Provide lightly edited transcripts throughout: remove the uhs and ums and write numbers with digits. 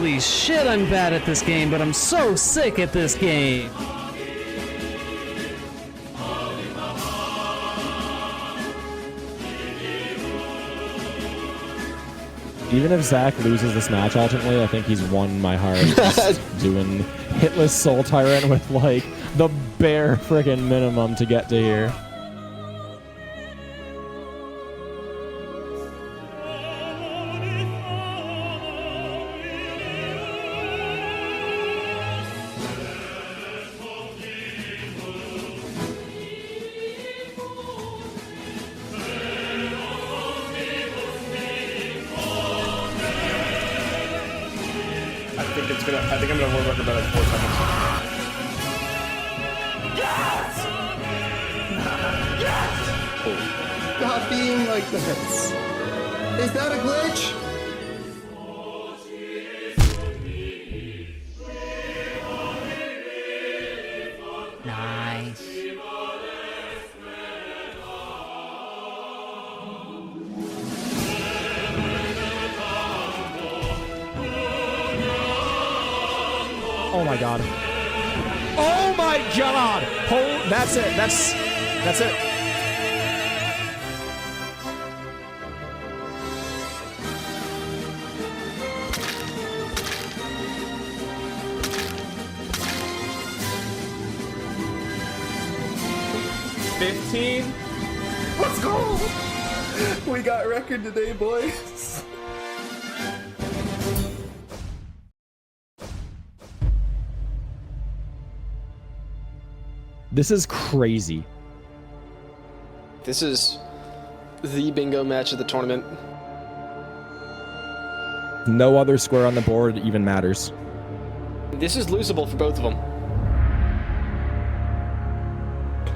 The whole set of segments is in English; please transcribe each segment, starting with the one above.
Holy shit, I'm bad at this game, but I'm so sick at this game. Even if Zach loses this match ultimately, I think he's won my heart just doing hitless Soul Tyrant with like the bare friggin' minimum to get to here. I think I'm gonna work about like 4 seconds. Yes! Yes! Stop being like this. Is that a glitch? Nice. Oh my god. Oh my god! Oh, that's it. That's it. Let's go! We got record today, boys. This is crazy. This is the bingo match of the tournament. No other square on the board even matters. This is losable for both of them.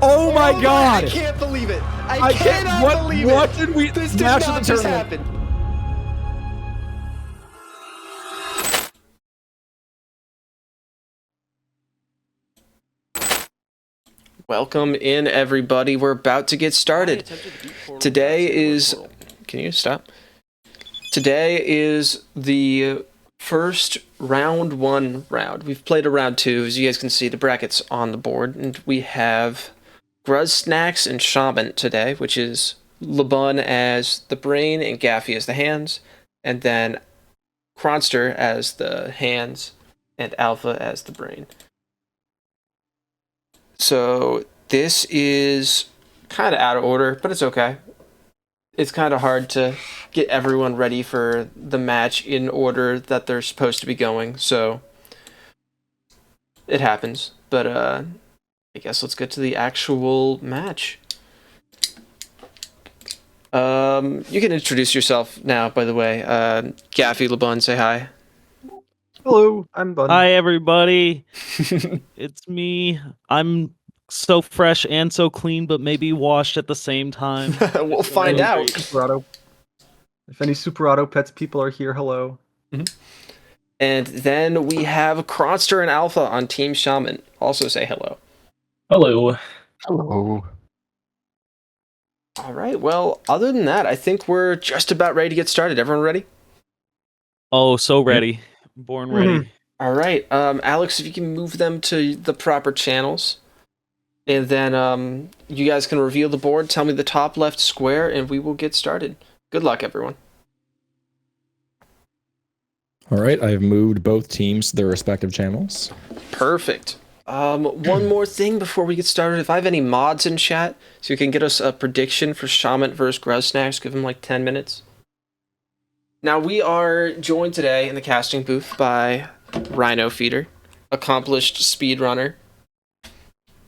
Oh my god! I can't believe it! I cannot believe it! What did we... This did match not of the just tournament. happen. Welcome in, everybody. We're about to get started. Today is... Can you stop? Today is the first round 1 round. We've played a round 2. As you guys can see, the brackets on the board. And we have Gruz, Snax, and Shaman't today, which is LeBun as the brain and Gaffy as the hands. And then Kronster as the hands and Alpha as the brain. So this is kind of out of order, but it's okay. It's kind of hard to get everyone ready for the match in order that they're supposed to be going, so it happens. But I guess let's get to the actual match. You can introduce yourself now, by the way. Gaffy, LeBun, say hi. Hello, I'm Bun. Hi, everybody. It's me. I'm so fresh and so clean, but maybe washed at the same time. We'll find out. Superauto. If any Superauto Pets people are here, hello. Mm-hmm. And then we have Kronster and Alpha on Team Shaman't. Also say hello. Hello. Hello. All right, well, other than that, I think we're just about ready to get started. Everyone ready? Oh, so ready. Born ready. All right, Alex, if you can move them to the proper channels. And then you guys can reveal the board, tell me the top left square, and we will get started. Good luck, everyone. All right, I've moved both teams to their respective channels. Perfect. One more thing before we get started. If I have any mods in chat, so you can get us a prediction for Shaman't versus Gruz Snax, give them like 10 minutes. Now, we are joined today in the casting booth by Rhino Feeder, accomplished speedrunner,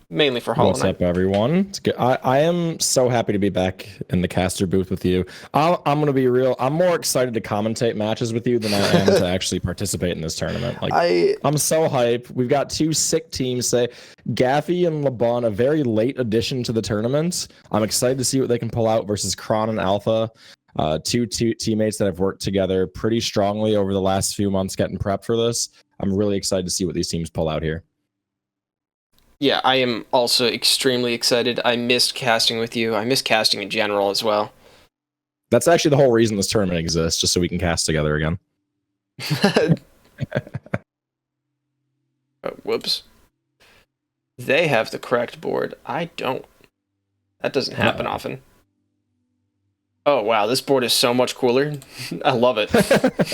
mainly for Hollow What's Knight. up, everyone? It's good. I am so happy to be back in the caster booth with you. I'm going to be real. I'm more excited to commentate matches with you than I am to actually participate in this tournament. Like, I'm so hyped. We've got 2 sick teams. Say Gaffy and LeBun, a very late addition to the tournament. I'm excited to see what they can pull out versus Kron and Alpha. Two teammates that have worked together pretty strongly over the last few months getting prepped for this. I'm really excited to see what these teams pull out here. Yeah, I am also extremely excited. I missed casting with you. I miss casting in general as well. That's actually the whole reason this tournament exists, just so we can cast together again. Whoops. They have the correct board. I don't. That doesn't happen often. Oh, wow. This board is so much cooler. I love it.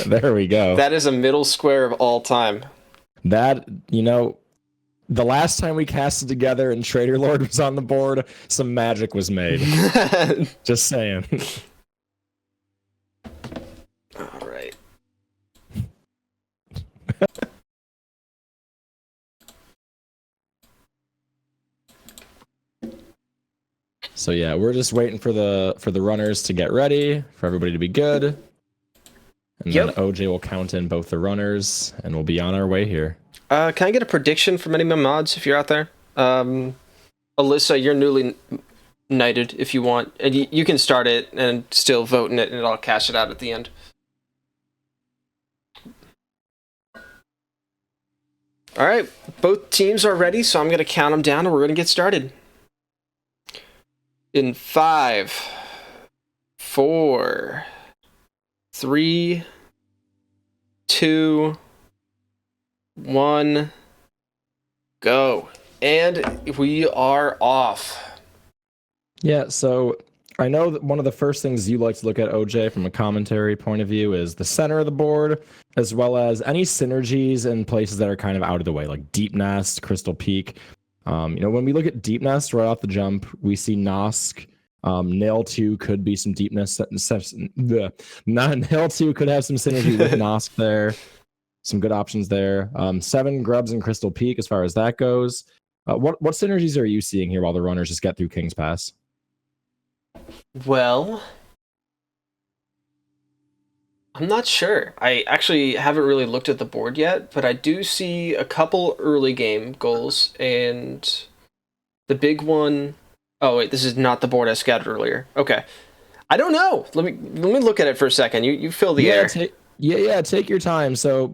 There we go. That is a middle square of all time. That, the last time we casted together and Trader Lord was on the board, some magic was made. Just saying. All right. So yeah, we're just waiting for the runners to get ready, for everybody to be good. And then OJ will count in both the runners, and we'll be on our way here. Can I get a prediction from any of my mods if you're out there? Alyssa, you're newly knighted if you want. And you can start it and still vote in it, and I'll cash it out at the end. All right, both teams are ready, so I'm going to count them down, and we're going to get started. In 5, 4, 3, 2, 1, go. And we are off. Yeah, so I know that one of the first things you like to look at, OJ, from a commentary point of view is the center of the board, as well as any synergies in places that are kind of out of the way, like Deep Nest, Crystal Peak. When we look at Deep Nest right off the jump, we see Nosk. Nail 2 could be some Deep Nest. Nail 2 could have some synergy with Nosk there. Some good options there. 7 Grubs and Crystal Peak as far as that goes. What synergies are you seeing here while the runners just get through King's Pass? Well, I'm not sure. I actually haven't really looked at the board yet, but I do see a couple early game goals, and the big one... Oh, wait, this is not the board I scouted earlier. Okay. I don't know. Let me look at it for a second. You fill the air. Take your time. So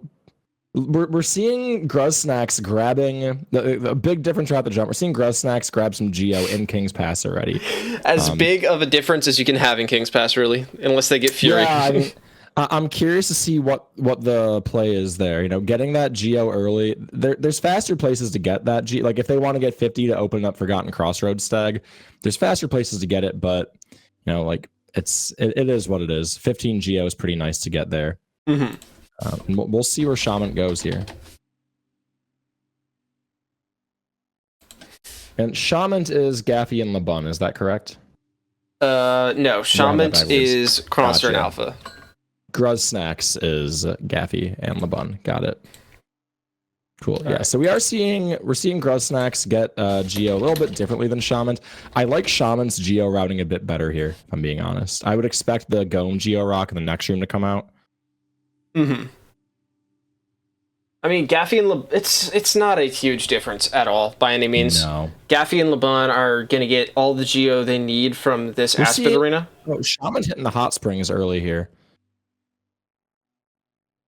we're seeing Gruz Snax grabbing the big difference throughout the jump. We're seeing Gruz Snax grab some Geo in King's Pass already. As big of a difference as you can have in King's Pass, really, unless they get Fury. Yeah, I'm curious to see what the play is there. Getting that Geo early. There's faster places to get that Geo. Like if they want to get 50 to open up Forgotten Crossroads Stag, there's faster places to get it. But it is what it is. 15 Geo is pretty nice to get there. Mm-hmm. And we'll see where Shaman't goes here. And Shaman't is Gaffy and LeBun, is that correct? No, Shaman't is Chronoster and Alpha. Gruz Snax is Gaffy and LeBun. Got it. Cool. Yeah. So we're seeing Gruz Snax get Geo a little bit differently than Shaman't. I like Shaman's Geo routing a bit better here, if I'm being honest. I would expect the Gome Geo Rock in the next room to come out. Mm-hmm. I mean, Gaffy and it's not a huge difference at all by any means. No. Gaffy and LeBun are gonna get all the Geo they need from this Aspen arena. Oh, Shaman't hitting the hot springs early here.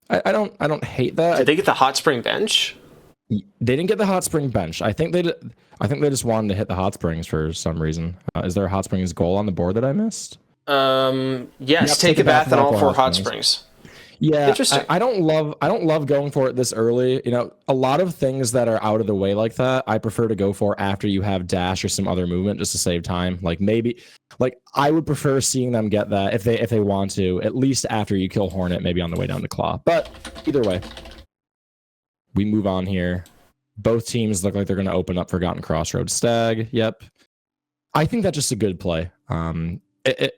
I don't hate that. Did they get the hot spring bench? They didn't get the hot spring bench. I think they just wanted to hit the hot springs for some reason. Is there a hot springs goal on the board that I missed? Yes. Yep, take a bath in all 4 hot springs. Yeah, interesting. I don't love going for it this early. A lot of things that are out of the way like that, I prefer to go for after you have dash or some other movement just to save time. I would prefer seeing them get that if they want to, at least after you kill Hornet, maybe on the way down to Claw. But either way, we move on here. Both teams look like they're going to open up Forgotten Crossroads Stag. Yep. I think that's just a good play.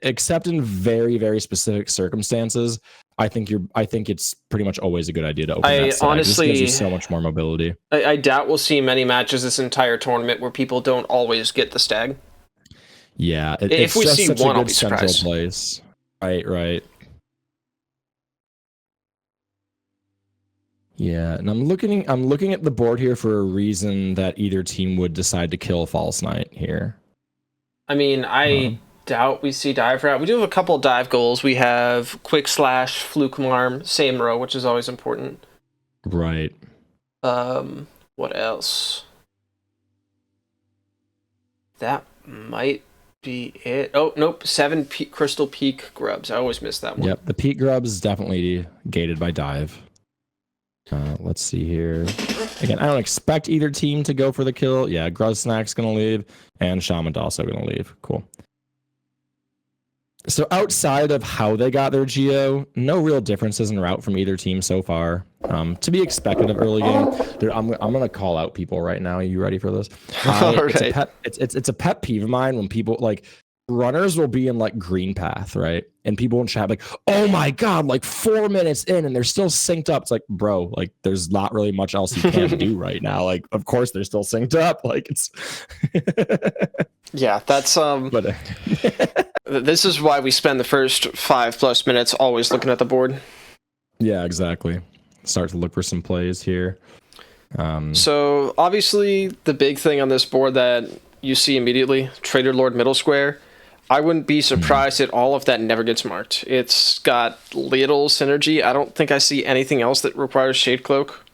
Except in very, very specific circumstances, I think it's pretty much always a good idea to open that Stag. Honestly, this gives you so much more mobility. I doubt we'll see many matches this entire tournament where people don't always get the Stag. Yeah, if we see one, I'll be surprised. Place. Right. Yeah, and I'm looking at the board here for a reason that either team would decide to kill False Knight here. I mean, I doubt we see dive route. We do have a couple of dive goals. We have Quick Slash, Fluke Marm, same row, which is always important. Right. What else? That might be it. Oh, nope. 7 Crystal Peak Grubs. I always miss that one. Yep, the Peak Grubs is definitely gated by dive. Let's see here. Again, I don't expect either team to go for the kill. Yeah, Gruz Snax going to leave, and Shaman't also going to leave. Cool. So outside of how they got their Geo, no real differences in route from either team so far. To be expected of early game. I'm going to call out people right now. Are you ready for this? It's a pet peeve of mine when people like runners will be in like green path, right? And people in chat like, oh my god, like 4 minutes in and they're still synced up. It's like, bro, like there's not really much else you can do right now. Like, of course they're still synced up. Like it's yeah, that's but this is why we spend the first 5+ minutes always looking at the board. Yeah, exactly. Start to look for some plays here. So obviously the big thing on this board that you see immediately, Trader Lord middle square. I wouldn't be surprised at all if that never gets marked. It's got little synergy. I don't think I see anything else that requires Shade Cloak.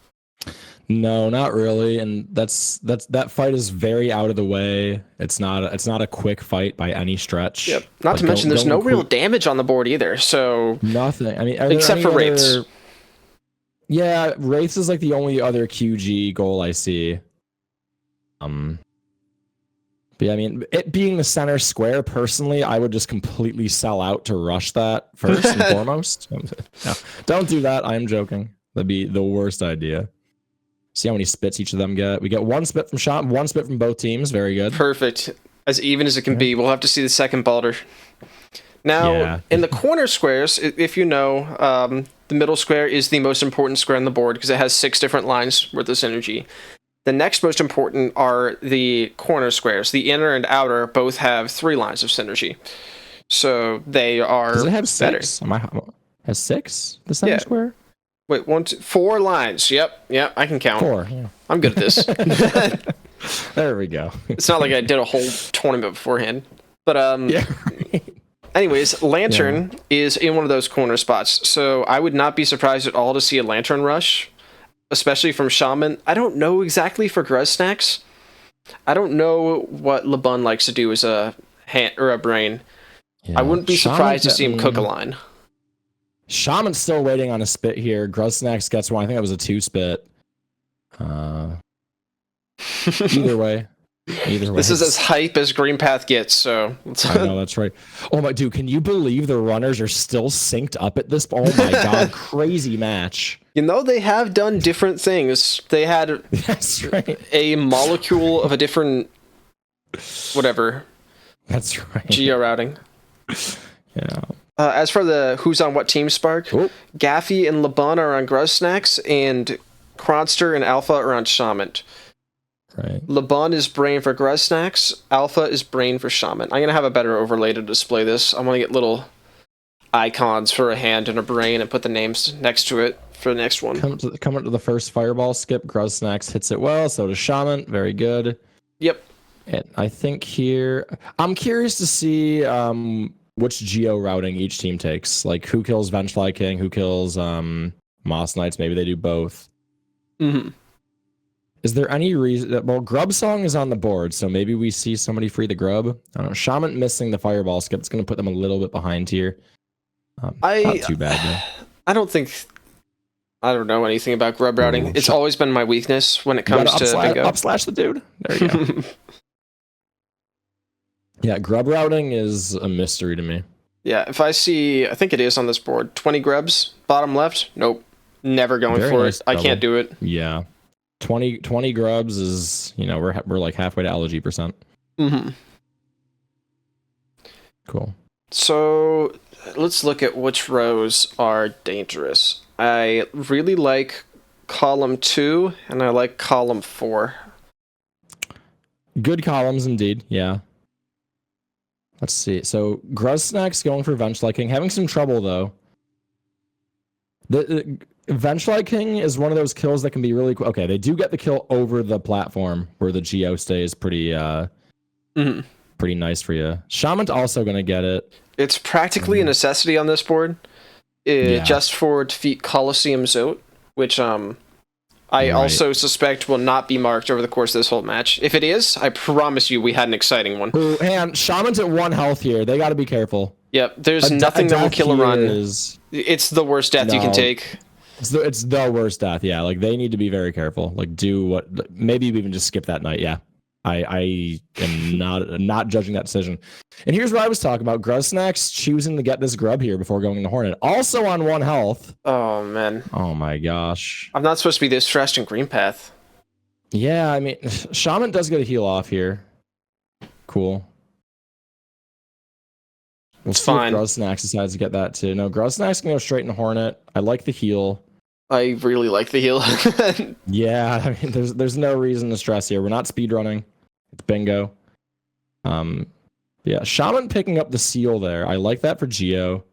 No, not really. And that fight is very out of the way. It's not a quick fight by any stretch. Yep. Not to mention there's no real damage on the board either. So nothing. I mean, except for Wraiths. Yeah, Wraiths is like the only other QG goal I see. But yeah, I mean, it being the center square, personally, I would just completely sell out to rush that first and foremost. No, don't do that. I'm joking. That'd be the worst idea. See how many spits each of them get. We get 1 spit from Shot, 1 spit from both teams. Very good. Perfect. As even as it can be. We'll have to see the second Balder. Now, in the corner squares, if you know, the middle square is the most important square on the board because it has 6 different lines worth of synergy. The next most important are the corner squares. The inner and outer both have 3 lines of synergy. So they are Does it have 6? better. Has 6? The center square? Wait, 1, 2, 4 lines. Yep, I can count. 4, yeah. I'm good at this. There we go. It's not like I did a whole tournament beforehand. But, Yeah. anyways, Lantern is in one of those corner spots. So I would not be surprised at all to see a Lantern rush. Especially from Shaman't. I don't know exactly for Gruz Snax. I don't know what LeBun likes to do as a hand or a brain. Yeah. I wouldn't be surprised to see him cook a line. Shaman's still waiting on a spit here. Gruz Snax gets one. I think that was a 2 spit. Either way. This is as hype as Green Path gets, so I know, that's right. Oh my dude, can you believe the runners are still synced up at this? Oh my god, crazy match. You know, they have done different things. They had that's right. A molecule of a different whatever. That's right. Geo routing. Yeah. As for the who's on what team spark, Gaffy and LeBun are on Gruz Snax, and Kronster and Alpha are on Shaman't. Right. LeBun is brain for Gruz Snax. Alpha is brain for Shaman't. I'm going to have a better overlay to display this. I'm going to get little icons for a hand and a brain and put the names next to it for the next one. Coming to the first fireball skip. Gruz Snax hits it well. So does Shaman't. Very good. Yep. And I think here, I'm curious to see which geo routing each team takes. Like who kills Vengefly King, who kills Moss Knights. Maybe they do both. Mm-hmm. Is there any reason that, well, Grub Song is on the board, so maybe we see somebody free the Grub? I don't know. Shaman't missing the fireball skip. It's going to put them a little bit behind here. Not too bad, though. I don't know anything about Grub routing. It's always been my weakness when it comes to bingo. Upslash the dude. There you go. Yeah, Grub routing is a mystery to me. Yeah, if I see, I think it is on this board, 20 Grubs, bottom left, nope. Never going Very for nice it. I double. can't do it. Yeah. 20 Grubs is, you know, we're like halfway to LG percent. Mm-hmm. Cool. So let's look at which rows are dangerous. I really like column 2 and I like column 4. Good columns indeed, yeah. Let's see. So Gruz Snax going for Vengefly King, having some trouble though. The Vengefly King is one of those kills that can be really cool. Okay, they do get the kill over the platform where the Geo stays pretty pretty nice for you. Shaman't also gonna get it. It's practically a necessity on this board. Just for defeat Colosseum Zote, which I also suspect will not be marked over the course of this whole match. If it is, I promise you we had an exciting one. Ooh, and Shaman's at 1 health here. They gotta be careful. Yep, there's nothing that will kill a run. It's the worst death you can take. It's the worst death. Yeah, like they need to be very careful. Like do what? Maybe even just skip that night. Yeah, I am not judging that decision. And here's what I was talking about: Snax choosing to get this grub here before going to Hornet, also on 1 health. Oh man. Oh my gosh. I'm not supposed to be this stressed in Green Path. Yeah, I mean, Shaman't does get a heal off here. Cool. We'll see fine. if Snax decides to get that too. No, Snax can go straight into Hornet. I like the heal. I really like the heal. Yeah, I mean, there's no reason to stress here. We're not speedrunning. It's bingo. Yeah, Shaman picking up the seal there. I like that for Geo.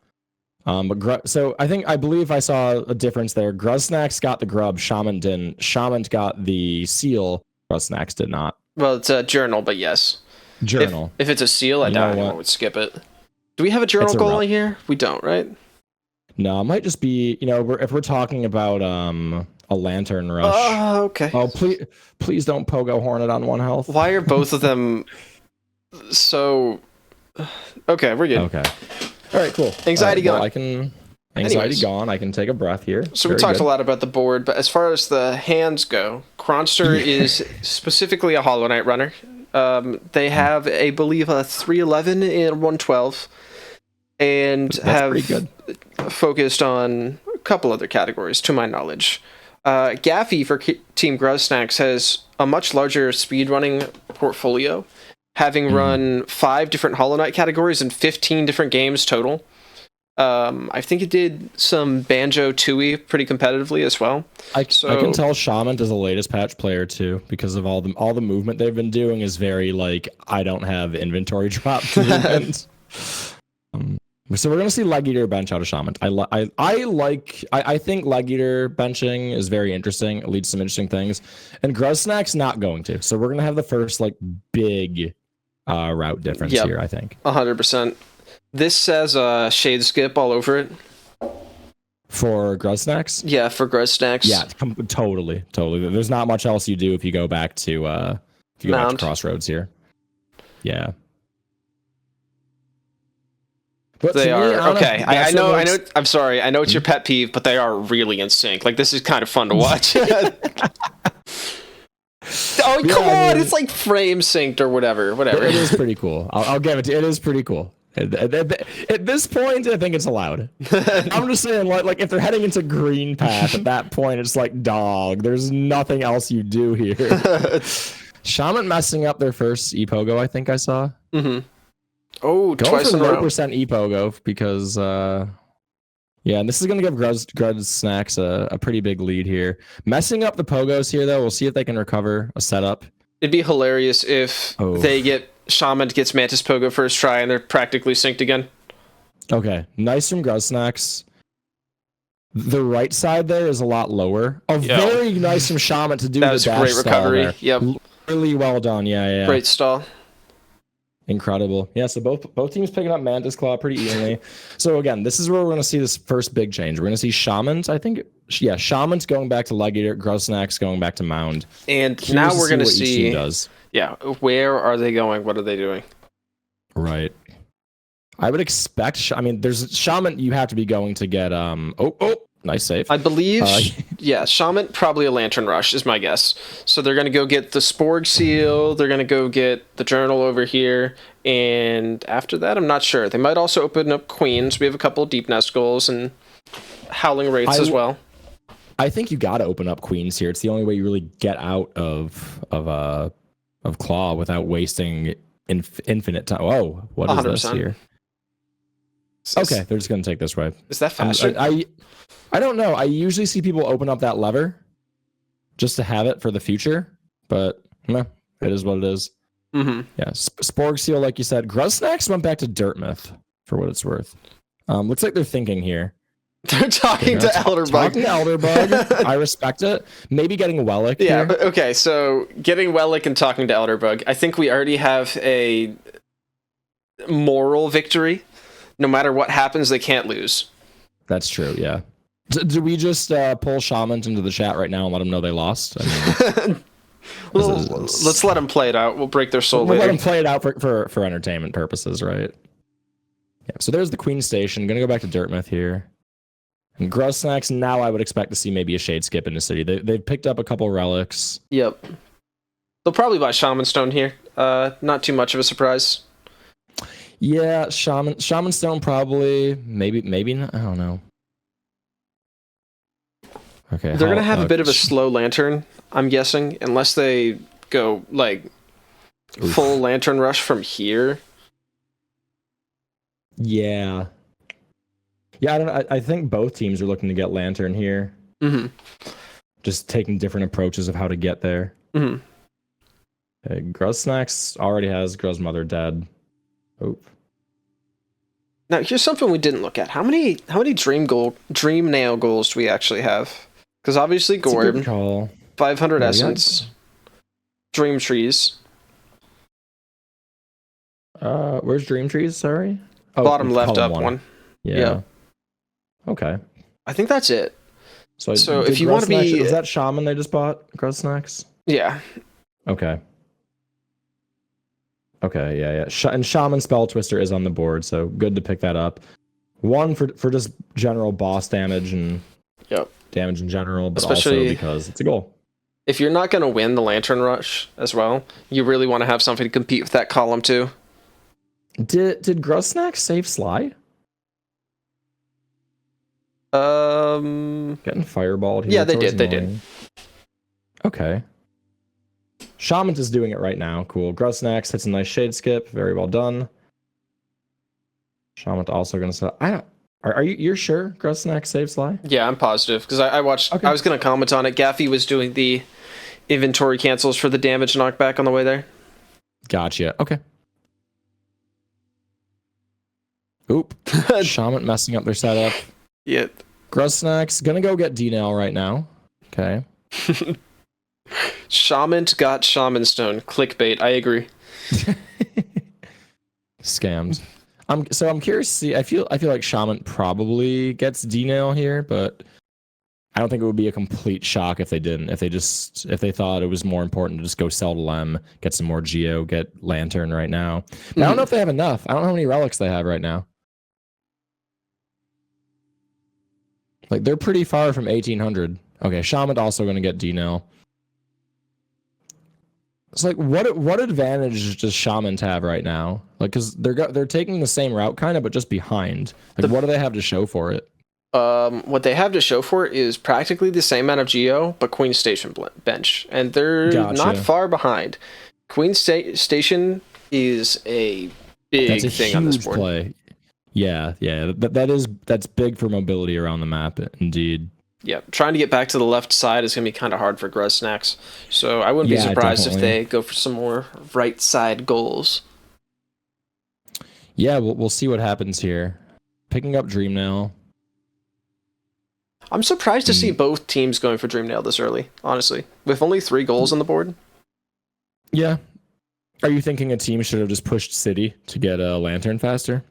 But so I believe I saw a difference there. Snax got the grub, Shaman didn't. Shaman got the seal, Snax did not. Well, it's a journal, but yes. Journal. If it's a seal, I doubt anyone would skip it. Do we have a journal goal here? We don't, right? No, it might just be, if we're talking about a lantern rush. Oh, okay. Oh, please don't pogo Hornet on 1 health. Why are both of them so... Okay, we're good. Okay. All right, cool. Anxiety gone. Well, Anxiety gone. I can take a breath here. So we talked a lot about the board, but as far as the hands go, Kronster is specifically a Hollow Knight runner. They have, I believe, a 311 and 112, and have focused on a couple other categories, to my knowledge. Gaffy for Team Snax has a much larger speedrunning portfolio, having run 5 different Hollow Knight categories and 15 different games total. I think it did some Banjo Tooie pretty competitively as well. I can tell Shaman't is the latest patch player too, because of all the movement they've been doing is very like I don't have inventory drop movement. So we're gonna see Leg Eater bench out of Shaman't. I think Leg Eater benching is very interesting. It leads to some interesting things, and Snax not going to. So we're gonna have the first like big route difference here. I think 100%. This says shade skip all over it. For Snax? Yeah, for Snax. Yeah, totally. There's not much else you do if you go back to Crossroads here. Yeah. But they are okay. I know. I'm sorry. I know it's your pet peeve, but they are really in sync. Like this is kind of fun to watch. Oh, come on! It's like frame synced or whatever. It is pretty cool. I'll give it to you. It is pretty cool. At this point, I think it's allowed. I'm just saying, like if they're heading into Green Path at that point, it's like, dog, there's nothing else you do here. Shaman't messing up their first ePogo, I think I saw. Mm-hmm. Oh, going twice for in a row. 0% ePogo because, yeah, and this is going to give Snax a pretty big lead here. Messing up the Pogos here, though, we'll see if they can recover a setup. It'd be hilarious if Shaman't gets Mantis Pogo first try and they're practically synced again. Okay, nice from Snax. The right side there is a lot lower. Very nice from Shaman't to do the dash. That was great recovery. There. Yep. Really well done. Yeah. Great stall. Incredible. Yeah, so both teams picking up Mantis Claw pretty evenly. So again, this is where we're going to see this first big change. We're going to see Shaman't, I think. Yeah, Shaman't going back to Leg Eater, Snax going back to Mound. And now we're going to see each team does. Yeah, where are they going? What are they doing? Right. I would expect. There's Shaman't. You have to be going to get. Nice save. I believe. Shaman't probably a Lantern Rush is my guess. So they're gonna go get the Sporg Seal. They're gonna go get the Journal over here, and after that, I'm not sure. They might also open up Queens. We have a couple of Deep Nest goals and Howling Wraiths as well. I think you got to open up Queens here. It's the only way you really get out of Claw without wasting infinite time. Oh, what is 100%. This here? Okay, they're just going to take this way. Is that faster? I don't know. I usually see people open up that lever just to have it for the future, but it is what it is. Mm-hmm. Yeah, Sporg Seal, like you said. Snax went back to Dirtmouth for what it's worth. Looks like they're thinking here. They're talking to Elderbug. Talking to Elderbug. I respect it. Maybe getting Wellick here. Yeah, okay, so getting Wellick and talking to Elderbug. I think we already have a moral victory. No matter what happens, they can't lose. That's true, yeah. Do we just pull Shaman't into the chat right now and let them know they lost? Let's let them play it out. We'll break their soul later. Let them play it out for entertainment purposes, right? Yeah. So there's the Queen Station. Gonna go back to Dirtmouth here. And Gruz Snax, now I would expect to see maybe a Shade Skip in the city. They've picked up a couple relics. Yep. They'll probably buy Shaman Stone here. Not too much of a surprise. Yeah, Shaman Stone probably. Maybe not. I don't know. Okay. They're gonna have a bit of a slow lantern, I'm guessing, unless they go like full lantern rush from here. Yeah. Yeah, I don't know. I think both teams are looking to get lantern here. Mm-hmm. Just taking different approaches of how to get there. Mm-hmm. Gruz Snax already has Gruz Mother dead. Oop. Now here's something we didn't look at. How many dream nail goals do we actually have? Because obviously Gorb, 500 essence, dream trees. Where's Dream Trees? Sorry. Oh, Bottom left up one. Yeah. Okay. I think that's it. So if you want to be, is that Shaman they just bought? Gruz Snax? Yeah. Okay. Okay, yeah. And Shaman Spell Twister is on the board, so good to pick that up. One for just general boss damage and damage in general, but especially also because it's a goal. If you're not going to win the Lantern Rush as well, you really want to have something to compete with that column too. Did Gruz Snax save Sly? Getting fireballed here. Yeah, they did. Okay. Shaman't is doing it right now. Cool. Gruz Snax hits a nice Shade Skip. Very well done. Shaman't also going to say, Are you're sure Gruz Snax saved Sly? Yeah, I'm positive because I watched. Okay. I was going to comment on it. Gaffy was doing the inventory cancels for the damage knockback on the way there. Gotcha. Okay. Oop. Shaman't messing up their setup. Yep. Gruz Snax gonna go get D-Nail right now. Okay. Shaman't got Shaman Stone. Clickbait. I agree. Scammed. I'm curious to see. I feel like Shaman't probably gets D-Nail here, but I don't think it would be a complete shock if they didn't. If they thought it was more important to just go sell to Lem, get some more Geo, get Lantern right now. But I don't know if they have enough. I don't know how many relics they have right now. Like, they're pretty far from 1800. Okay, Shaman't also going to get D-Nail. It's like, what advantage does Shaman't have right now? Like, because they're taking the same route, kind of, but just behind. Like, what do they have to show for it? What they have to show for it is practically the same amount of Geo, but Queen Station bench. And they're not far behind. Queen Station is a big thing on this board. Play. Yeah. That's big for mobility around the map, indeed. Yeah, trying to get back to the left side is going to be kind of hard for Gruz Snax. So I wouldn't be surprised if they go for some more right side goals. Yeah, we'll see what happens here. Picking up Dream Nail. I'm surprised to see both teams going for Dream Nail this early, honestly. With only 3 goals on the board. Yeah. Are you thinking a team should have just pushed City to get a Lantern faster?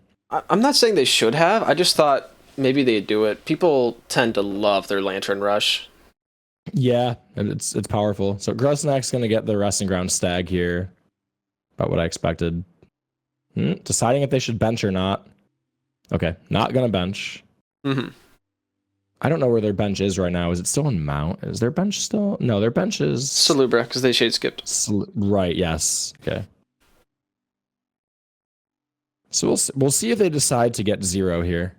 I'm not saying they should have. I just thought maybe they'd do it. People tend to love their Lantern Rush. Yeah, it's powerful. So Gruz Snax going to get the Resting Ground Stag here. About what I expected. Deciding if they should bench or not. Okay, not going to bench. Mm-hmm. I don't know where their bench is right now. Is it still in Mount? Is their bench still? No, their bench is... Salubra, because they shade skipped. Right, yes. Okay. So we'll see if they decide to get 0 here.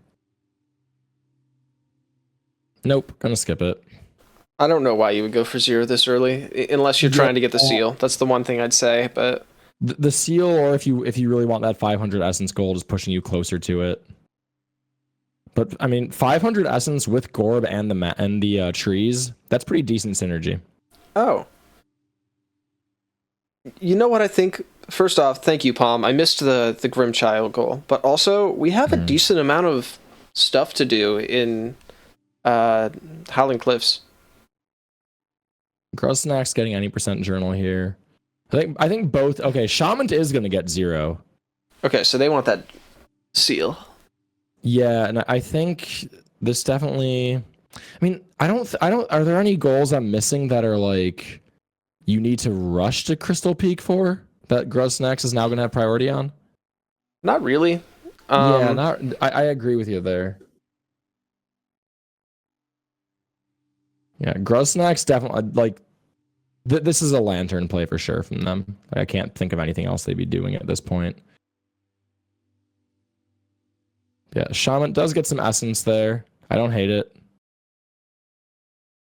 Nope, gonna skip it. I don't know why you would go for 0 this early, unless you're trying to get the seal. That's the one thing I'd say, but... The seal, or if you really want that 500 essence gold, is pushing you closer to it. But, I mean, 500 essence with Gorb and the trees, that's pretty decent synergy. Oh. You know what I think? First off, thank you, Palm. I missed the Grimchild goal. But also, we have a decent amount of stuff to do in Howling Cliffs. Gruz Snax getting any % journal here. I think both... Okay, Shaman't is going to get 0. Okay, so they want that seal. Yeah, and I think this definitely... I mean, I don't... Are there any goals I'm missing that are like... You need to rush to Crystal Peak for? That Gruz Snax is now going to have priority on? Not really. I agree with you there. Yeah, Snax definitely like. This is a lantern play for sure from them. I can't think of anything else they'd be doing at this point. Yeah, Shaman't does get some essence there. I don't hate it.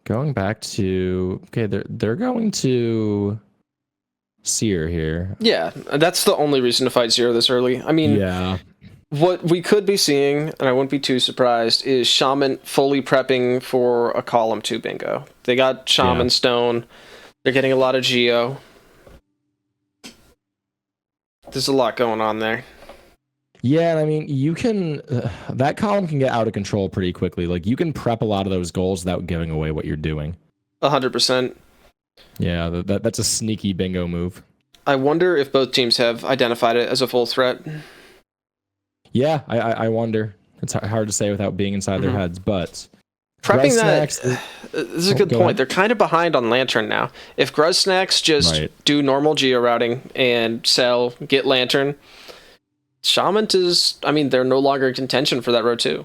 Going back to they're going to Seer here. Yeah, that's the only reason to fight Zero this early. I mean, Yeah. what we could be seeing, and I wouldn't be too surprised, is Shaman't fully prepping for a column 2 bingo. They got Shaman Stone. They're getting a lot of Geo. There's a lot going on there. Yeah, and I mean, you can that column can get out of control pretty quickly. Like you can prep a lot of those goals without giving away what you're doing. 100%. Yeah, that's a sneaky bingo move. I wonder if both teams have identified it as a full threat. Yeah, I wonder. It's hard to say without being inside their heads, but prepping that. This is a good point. They're kind of behind on Lantern now. If Snax just do normal geo routing and sell, get Lantern, Shaman't is. I mean, they're no longer in contention for that row 2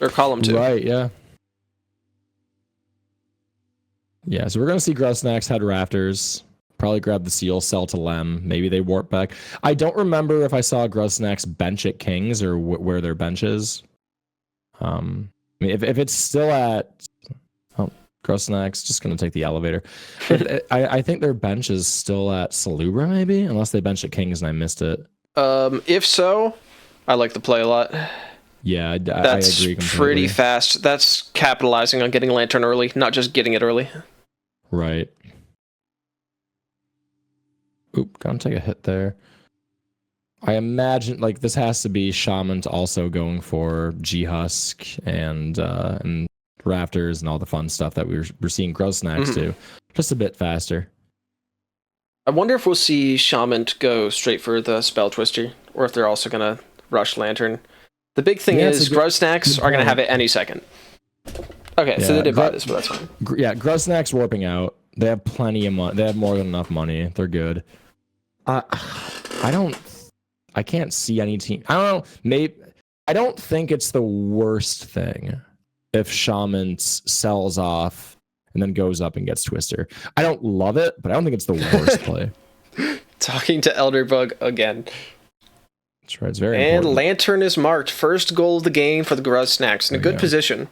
or column 2. Right. Yeah. Yeah. So we're gonna see Snax head rafters. Probably grab the seal, sell to Lem. Maybe they warp back. I don't remember if I saw Snax bench at Kings or where their bench is. I mean, if it's still at Snax, just gonna take the elevator. I think their bench is still at Salubra, maybe, unless they bench at Kings and I missed it. If so, I like the play a lot. Yeah, I agree completely. Pretty fast. That's capitalizing on getting Lantern early, not just getting it early. Right. Oop, gonna take a hit there. I imagine like this has to be Shaman't also going for G-Husk and Raptors and all the fun stuff that we're seeing Snax do. Just a bit faster. I wonder if we'll see Shaman't go straight for the Spell Twister, or if they're also gonna rush Lantern. The big thing is Snax are gonna have it any second. Okay, so they did buy this, but that's fine. Yeah, Snax warping out. They have plenty of money. They have more than enough money. They're good. I can't see any team. I don't know. Maybe I don't think it's the worst thing if Shaman't sells off and then goes up and gets Twister. I don't love it, but I don't think it's the worst play. Talking to Elderbug again. That's right. It's very important. And Lantern is marked. First goal of the game for the Snax in a good position.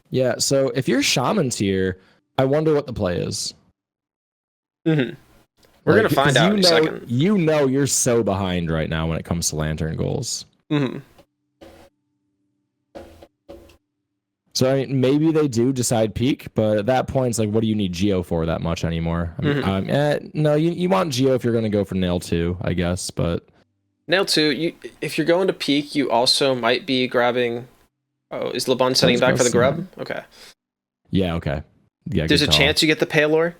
Yeah, so if you're Shaman't here, I wonder what the play is. We're going to find out in a second. You know you're so behind right now when it comes to Lantern goals. So I mean, maybe they do decide peak, but at that point, it's like, what do you need Geo for that much anymore? I mean, no, you want Geo if you're going to go for Nail 2, I guess, but... Nail 2, if you're going to peak, you also might be grabbing... Oh, is LeBun setting back for the grub? Okay. Yeah, okay. Yeah, there's a chance you get the Paylor.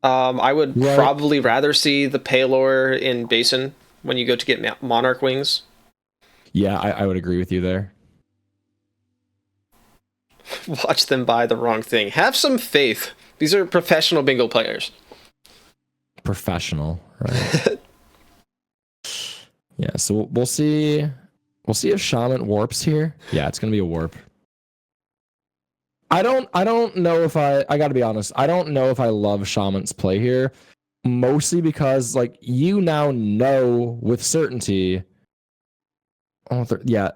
I would probably rather see the Paylor in Basin when you go to get Monarch Wings. Yeah, I would agree with you there. Watch them buy the wrong thing. Have some faith. These are professional bingo players. Professional, right? Yeah, so we'll see. We'll see if Shaman't warps here. Yeah, it's gonna be a warp. I don't know if I gotta be honest. I don't know if I love Shaman's play here, mostly because like you now know with certainty.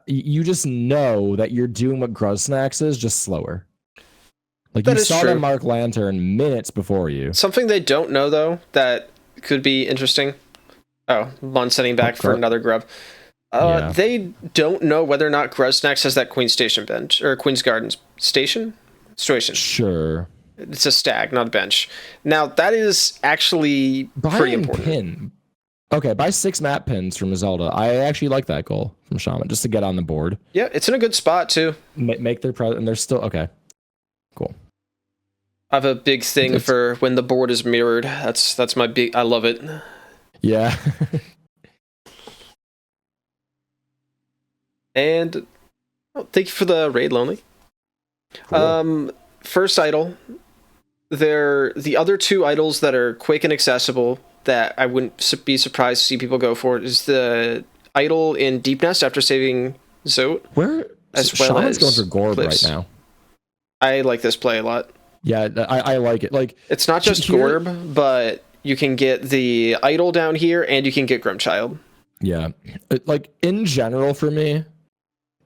You just know that you're doing what Snax is, just slower. Like that you saw them mark Lantern minutes before you. Something they don't know though that could be interesting. Oh, one setting back for another grub. They don't know whether or not Snax has that Queen's Station bench or Queen's Gardens station. Sure. It's a stag, not a bench. Now that is actually pretty important. Pin. Okay, buy 6 map pins from Zelda. I actually like that goal from Shaman't, just to get on the board. Yeah, it's in a good spot too. Make their present, and they're still okay. Cool. I have a big thing for when the board is mirrored. That's my big. I love it. Yeah. And thank you for the raid, Lonely. Cool. First idol. They're the other 2 idols that are quick and accessible that I wouldn't be surprised to see people go for is the idol in Deep Nest after saving Zote. Shaman's going for Gorb right now. I like this play a lot. Yeah, I like it. Like It's not just here- Gorb, but you can get the Idol down here, and you can get Grimchild. Yeah, like in general for me,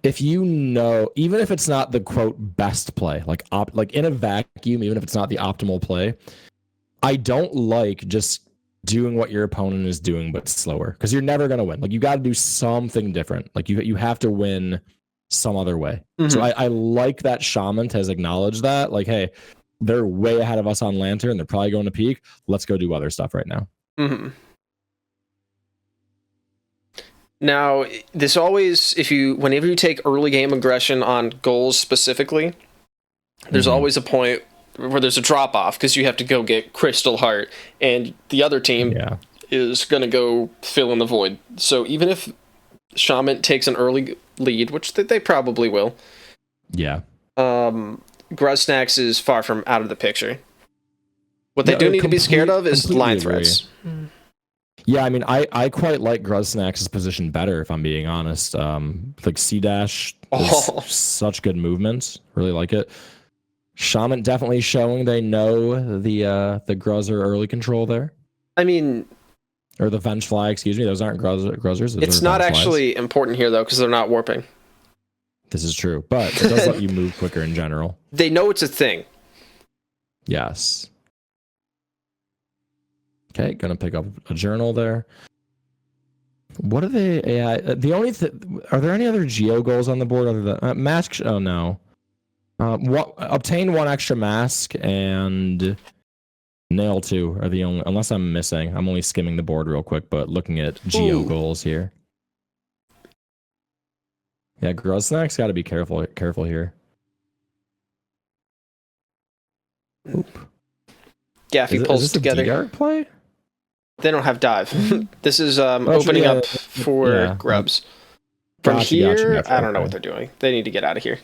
if you know, even if it's not the quote best play, like like in a vacuum, even if it's not the optimal play, I don't like just doing what your opponent is doing but slower, because you're never gonna win. Like you got to do something different. Like you have to win some other way. So I like that Shaman't has acknowledged that. Like, hey, they're way ahead of us on Lantern. They're probably going to peak. Let's go do other stuff right now. Mm-hmm. Now, this always, whenever you take early game aggression on goals specifically, there's always a point where there's a drop off because you have to go get Crystal Heart, and the other team is going to go fill in the void. So even if Shaman't takes an early lead, which they probably will, Snax is far from out of the picture. What they do need to be scared of is line threats. Yeah, I mean, I quite like Snax's position better, if I'm being honest. Like C-Dash is such good movements. Really like it. Shaman't definitely showing they know the Gruzzer early control there. I mean... Or the Vengefly, excuse me. Those aren't Gruzzers. It's not actually important here, though, because they're not warping. This is true, but it does let you move quicker in general. They know it's a thing. Yes. Okay, gonna pick up a journal there. What are they AI? The only are there any other geo goals on the board other than mask? Oh no. Obtain 1 extra mask and nail 2 are the only, unless I'm missing. I'm only skimming the board real quick, but looking at geo goals here. Yeah, Snax got to be careful here. Oop. Yeah, if he pulls is this together. A D-Guard play? They don't have dive. This is opening up for grubs. From here, I don't know what they're doing. They need to get out of here.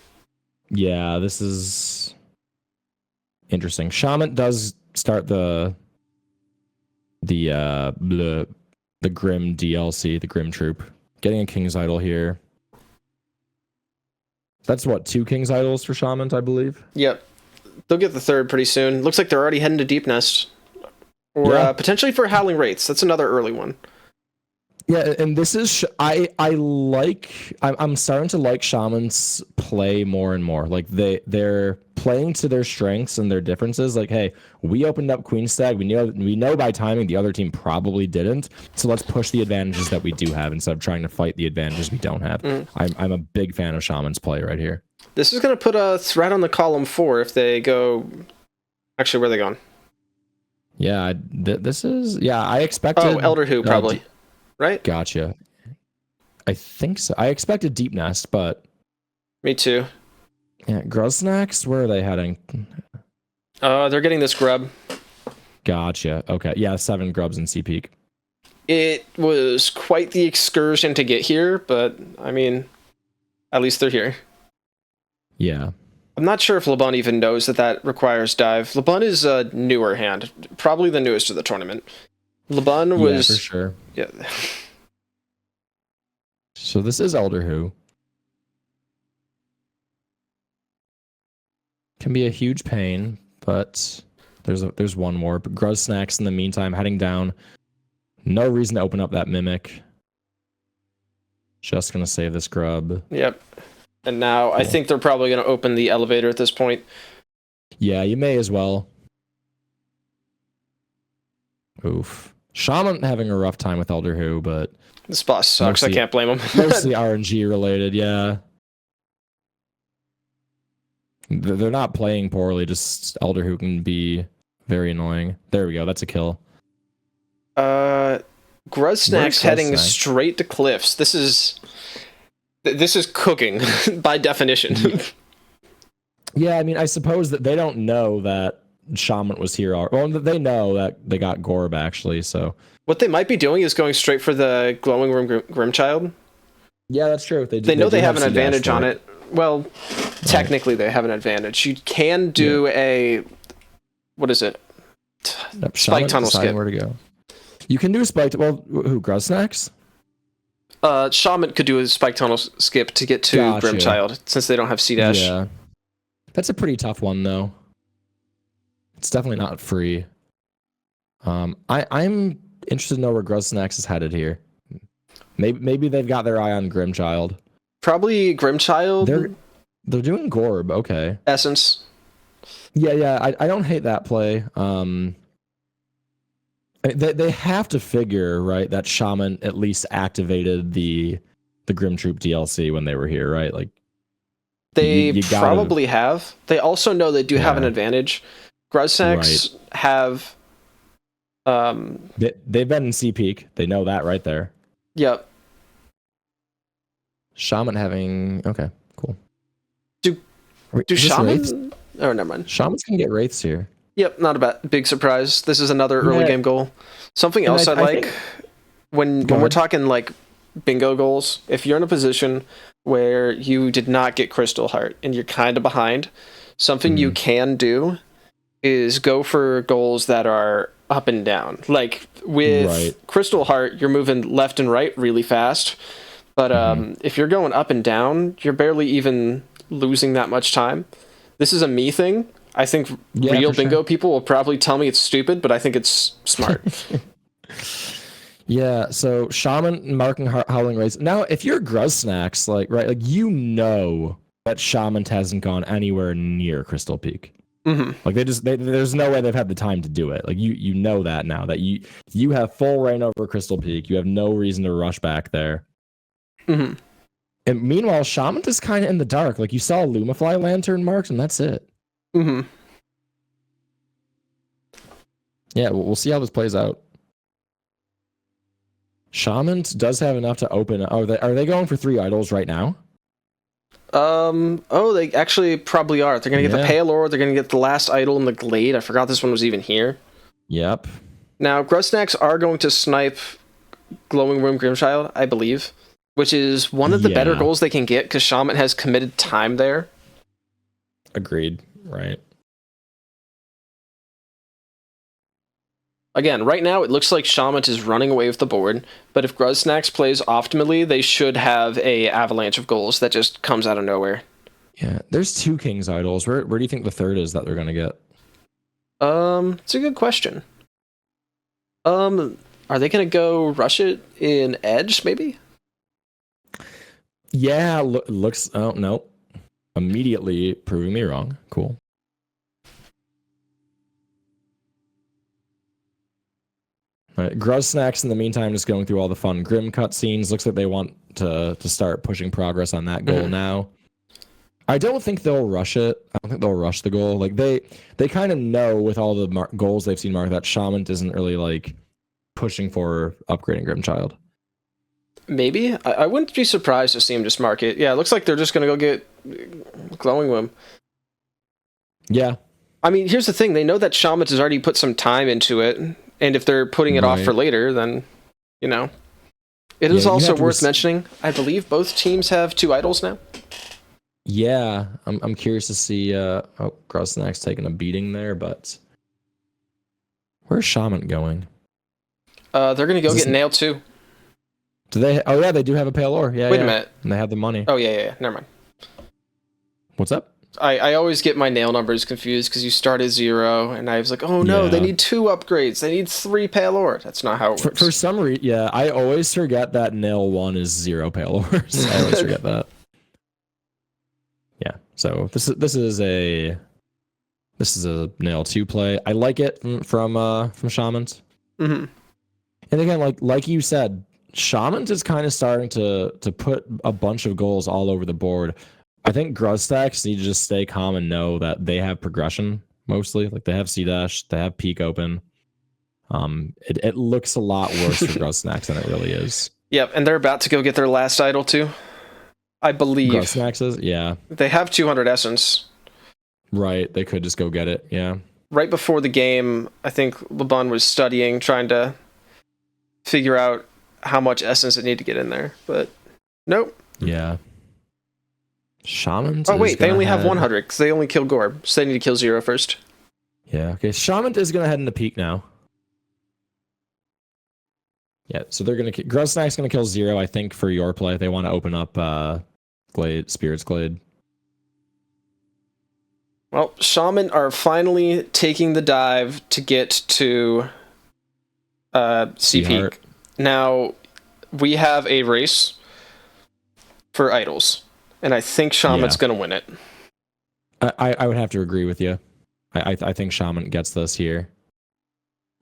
Yeah, this is interesting. Shaman't does start the Grim DLC, the Grim Troop. Getting a King's Idol here. That's what, 2 King's Idols for Shaman't, I believe? Yep. They'll get the 3rd pretty soon. Looks like they're already heading to Deep Nest. Or potentially for Howling Wraiths. That's another early one. Yeah, and this is I'm starting to like Shaman's play more and more. Like they're playing to their strengths and their differences. Like, hey, we opened up Queen Stag. We know by timing the other team probably didn't. So let's push the advantages that we do have instead of trying to fight the advantages we don't have. I'm a big fan of Shaman's play right here. This is going to put a threat on the column 4 if they go. Actually, where are they going? Yeah, this is I expected. Oh, Elder Who probably. Right? Gotcha. I think so. I expected Deep Nest, but... Me too. Yeah, Snax, where are they heading? They're getting this grub. Gotcha. Okay. Yeah, 7 grubs in Sea Peak. It was quite the excursion to get here, but, I mean, at least they're here. Yeah. I'm not sure if LeBun even knows that requires dive. LeBun is a newer hand. Probably the newest of the tournament. LeBun was... Yeah, for sure. Yeah. So this is Elder Who. Can be a huge pain, but there's one more. But Snax in the meantime heading down. No reason to open up that Mimic. Just gonna save this grub. Yep. And now I think they're probably gonna open the elevator at this point. Yeah, you may as well. Oof. Shaman't having a rough time with Elder Who, but this boss sucks. I can't blame him. Mostly RNG related, yeah. They're not playing poorly, just Elder Who can be very annoying. There we go, that's a kill. Snax heading straight to cliffs. This is cooking by definition. Yeah, I mean, I suppose that they don't know that Shaman't was here. Well, they know that they got Gorb actually. So what they might be doing is going straight for the glowing room Grimchild. Yeah, that's true. They know they have an advantage on it. Well, technically they have an advantage. You can do a what is it? Spike tunnel skip. Where to go? You can do a spike. Well, who? Snax? Shaman't could do a spike tunnel skip to get to Grimchild since they don't have C-Dash. Yeah, that's a pretty tough one though. It's definitely not free. I'm interested to know where Gruz Snax is headed here. Maybe they've got their eye on Grimchild. Probably Grimchild. They're doing Gorb. Okay. Essence. Yeah. I don't hate that play. They have to figure, right, that Shaman at least activated the Grim Troop DLC when they were here, right? Like they you probably have. They also know they do have an advantage. Gruz Snax have. They've been in C peak. They know that right there. Yep. Shaman having cool. Do Shaman? Oh, never mind. Shaman's gonna get wraiths here. Yep, not a big surprise. This is another early game goal. Something else I like when we're talking like bingo goals. If you're in a position where you did not get Crystal Heart and you're kind of behind, something you can do is go for goals that are up and down. Like with Crystal Heart, you're moving left and right really fast. But if you're going up and down, you're barely even losing that much time. This is a me thing. I think real bingo people will probably tell me it's stupid, but I think it's smart. Yeah, so Shaman marking Howling Rays. Now, if you're Gruz Snax, like you know that Shaman't hasn't gone anywhere near Crystal Peak. Like there's no way they've had the time to do it. Like you know that now that you have full reign over Crystal Peak. You have no reason to rush back there. And meanwhile, Shaman't is kind of in the dark. Like you saw a Lumafly lantern marked, and that's it. Yeah, we'll see how this plays out. Shaman't does have enough to open. Are they going for 3 idols right now? They actually probably are. They're gonna get the Pale Lord, they're gonna get the last idol in the Glade. I forgot this one was even here. Yep. Now, Gruz Snax are going to snipe Glowing Room Grimchild, I believe, which is one of the better goals they can get because Shaman't has committed time there. Agreed. Right. Again, right now it looks like Shaman't is running away with the board, but if Gruz Snax plays optimally, they should have a avalanche of goals that just comes out of nowhere. Yeah, there's 2 King's idols. Where do you think the third is that they're gonna get? It's a good question. Are they gonna go rush it in Edge, maybe? Yeah, looks. Oh no, immediately proving me wrong. Cool. Right, Gruz Snax in the meantime just going through all the fun Grim cutscenes. Looks like they want to start pushing progress on that goal now. I don't think they'll rush it. I don't think they'll rush the goal. Like they kind of know with all the goals they've seen marked that Shaman't isn't really like pushing for upgrading Grimchild. Maybe. I wouldn't be surprised to see him just mark it. Yeah, it looks like they're just gonna go get Glowing Womb. Yeah. I mean, here's the thing. They know that Shaman't has already put some time into it. And if they're putting it off for later, then, you know. It is also worth mentioning, I believe both teams have 2 idols now. Yeah, I'm curious to see. Gruz Snax taking a beating there, but where's Shaman't going? They're going to go get nailed too. Do they? Oh yeah, they do have a Pale Ore. Yeah. Wait a minute. And they have the money. Oh yeah. Never mind. What's up? I always get my nail numbers confused because you start at 0, and I was like, oh no, they need 2 upgrades. They need 3 Pale Ore. That's not how it works. For some reason, I always forget that nail 1 is 0 Pale Ores. I always forget that. Yeah, so this is a nail 2 play. I like it from Shaman't. And again, like you said, Shaman't is kind of starting to put a bunch of goals all over the board. I think Gruz Snax need to just stay calm and know that they have progression mostly. Like they have C-Dash, they have peak open. It looks a lot worse for Gruz Snax than it really is. Yep, and they're about to go get their last idol too. I believe. Gruz Snax is, yeah. They have 200 essence. Right, they could just go get it, yeah. Right before the game, I think LeBun was studying, trying to figure out how much essence it need to get in there, but nope. Yeah. Shaman't. Oh wait, they only have 100 because they only kill Gorb, so they need to kill 0 first. Yeah. Okay. Shaman't is gonna head into peak now. Yeah. So they're gonna. Gruz Snax gonna kill 0. I think for your play, they want to open up Glade, Spirit's Glade. Well, Shaman't are finally taking the dive to get to CP. Now, we have a race for idols, and I think Shaman't's going to win it. I would have to agree with you. I think Shaman't gets this here.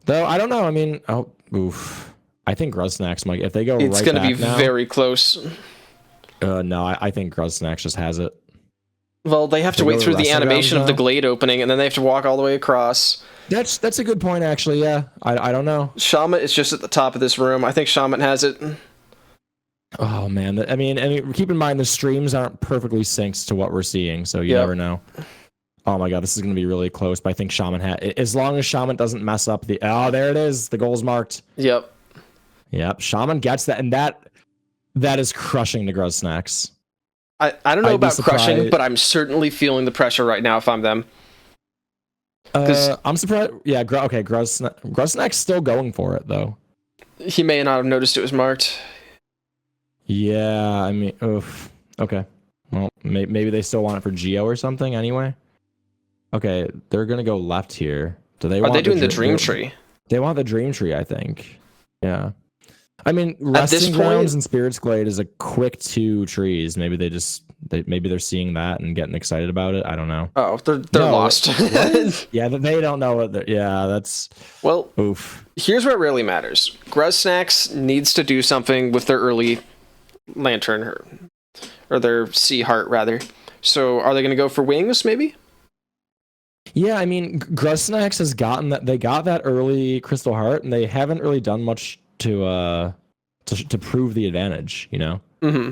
Though, I don't know. I mean, I think Snax might. If they go it's right going back to be now, very close. No, I think Snax just has it. Well, they have to wait through the animation of the glade opening, and then they have to walk all the way across. That's a good point, actually. Yeah, I don't know. Shaman't is just at the top of this room. I think Shaman't has it. Oh man, I mean, keep in mind the streams aren't perfectly synced to what we're seeing, so you never know. Oh my god, this is going to be really close. But I think as long as Shaman't doesn't mess up the. Oh, there it is. The goal's marked. Yep. Shaman't gets that, and that is crushing the Snax. I don't know about crushing, but I'm certainly feeling the pressure right now if I'm them. I'm surprised. Yeah, Snax still going for it though. He may not have noticed it was marked. Yeah, I mean, okay. Well, maybe they still want it for Geo or something anyway. Okay, they're gonna go left here. Do they? Are they doing the Dream Tree? They want the Dream Tree, I think. Yeah. I mean, Resting Grounds and Spirits Glade is a quick 2 trees. Maybe maybe they're seeing that and getting excited about it. I don't know. Oh, they're lost. Yeah, they don't know what. That's oof. Here's what really matters. Snax needs to do something with their early lantern or their sea heart rather. So, are they going to go for wings? Maybe. Yeah, I mean, Snax has gotten that. They got that early Crystal Heart, and they haven't really done much to prove the advantage, you know? Mm-hmm.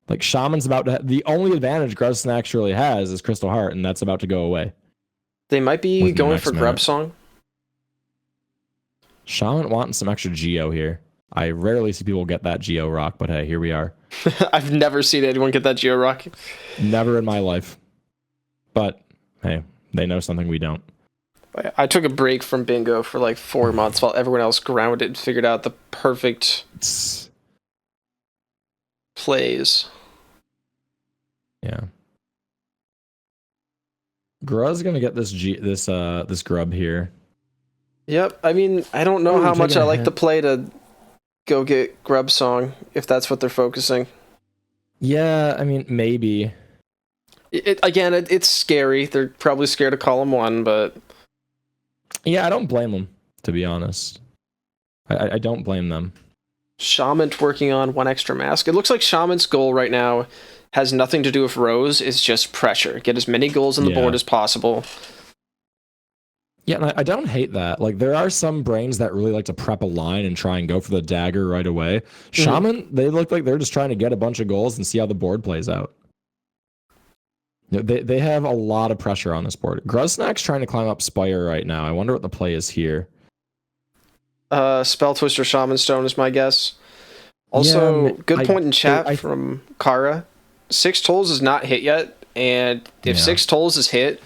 Like, Shaman's about to the only advantage Snax really has is Crystal Heart, and that's about to go away. They might be going for Grub Song. Shaman't wanting some extra Geo here. I rarely see people get that Geo Rock, but hey, here we are. I've never seen anyone get that Geo Rock. Never in my life. But, hey, they know something we don't. I took a break from bingo for like 4 months while everyone else grounded, figured out the perfect plays. Yeah. Gruz gonna get this grub here. Yep. I mean, I don't know how much I like the play to go get Grub Song if that's what they're focusing. Yeah, I mean, maybe. It's scary. They're probably scared of column 1, but yeah, I don't blame them, to be honest. I don't blame them. Shaman't working on 1 extra mask. It looks like Shaman's goal right now has nothing to do with Rose. It's just pressure. Get as many goals on the board as possible. Yeah, and I don't hate that. Like, there are some brains that really like to prep a line and try and go for the dagger right away. Shaman't, they look like they're just trying to get a bunch of goals and see how the board plays out. They have a lot of pressure on this board. Snax trying to climb up Spire right now. I wonder what the play is here. Spell Twister Shaman Stone is my guess. Also, good point in chat from Kara. 6 tolls is not hit yet, and if 6 tolls is hit,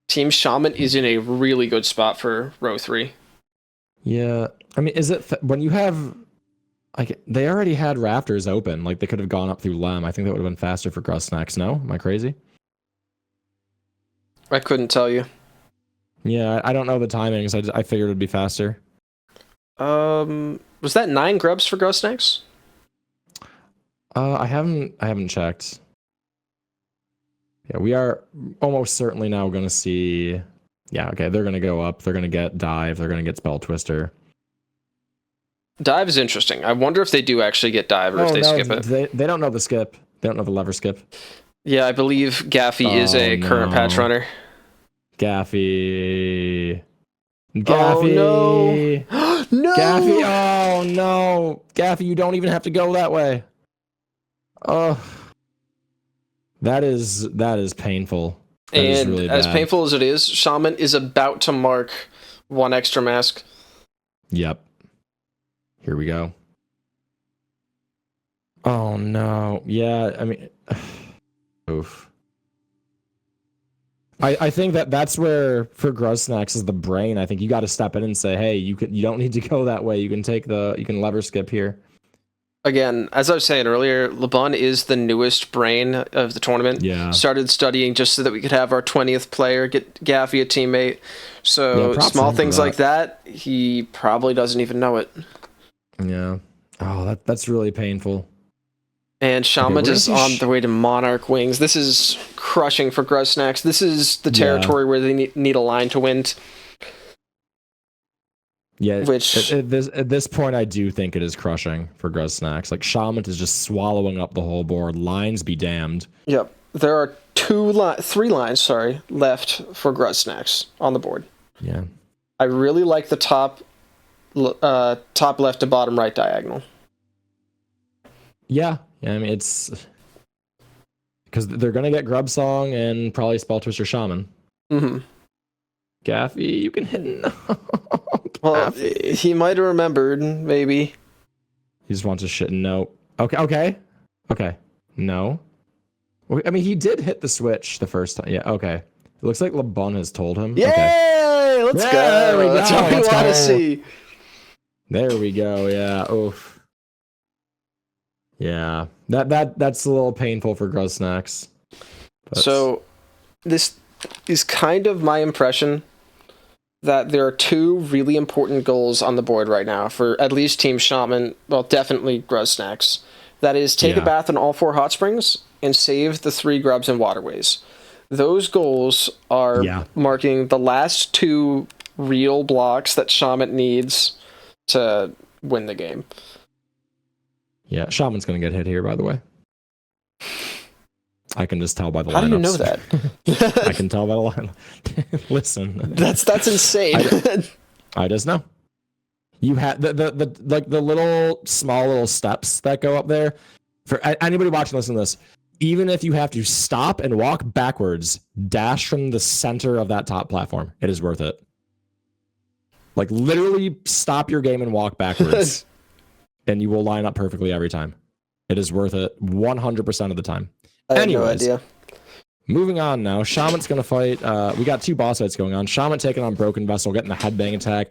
Team Shaman't is in a really good spot for row 3. Yeah, I mean, is it when you have like they already had Rafters open, like they could have gone up through Lem. I think that would have been faster for Snax. No, am I crazy? I couldn't tell you. Yeah, I don't know the timings. I figured it'd be faster. Was that 9 grubs for Snax? I haven't checked. Yeah, we are almost certainly now going to see. Yeah, okay, they're going to go up. They're going to get Dive. They're going to get Spell Twister. Dive is interesting. I wonder if they do actually get Dive or if they skip it. They don't know the skip. They don't know the lever skip. Yeah, I believe Gaffy is a current patch runner. Gaffy. Oh, no. No! Gaffy, oh, no. Gaffy, you don't even have to go that way. Oh. That is painful. That is really bad. As painful as it is, Shaman't is about to mark 1 extra mask. Yep. Here we go. Oh, no. Yeah, I mean... Oof. I think that's where for Snax is the brain. I think you got to step in and say, hey, you don't need to go that way. You can lever skip here. again, as I was saying earlier, LeBun is the newest brain of the tournament. Yeah. Started studying just so that we could have our 20th player get Gaffy a teammate. So small things like that, he probably doesn't even know it. Yeah. Oh, that's really painful. And Shaman't is on the way to Monarch Wings. This is crushing for Gruz Snax. This is the territory where they need a line to win. Yeah, which at this point, I do think it is crushing for Gruz Snax. Like, Shaman't is just swallowing up the whole board. Lines be damned. Yep. There are 3 lines, left for Gruz Snax on the board. Yeah. I really like the top left to bottom right diagonal. Yeah. I mean, it's... Because they're going to get Grub Song and probably Spell Twister Shaman. Mm-hmm. Gaffy, you can hit no. Well, he might have remembered, maybe. He just wants to shit no. Okay. No. I mean, he did hit the switch the first time. Yeah, okay. It looks like LeBun has told him. Yay! Okay. Let's go! There we go. That's what we want to see. There we go, yeah. Oof. Yeah. That's a little painful for Gruz Snax. So, this is kind of my impression that there are 2 really important goals on the board right now for at least Team Shaman't, well, definitely Gruz Snax. That is, take a bath in all 4 hot springs and save the 3 grubs and waterways. Those goals are marking the last 2 real blocks that Shaman't needs to win the game. Yeah, Shaman's going to get hit here, by the way. I can just tell by the lineups. How do you know that? I can tell by the lineup. Listen. That's insane. I just know. You had the little small little steps that go up there. For anybody watching, listen to this. Even if you have to stop and walk backwards, dash from the center of that top platform, it is worth it. Like, literally stop your game and walk backwards, and you will line up perfectly every time. It is worth it 100% of the time. Anyways, no idea. Moving on now. Shaman's going to fight. We got 2 boss fights going on. Shaman't taking on Broken Vessel, getting the headbang attack.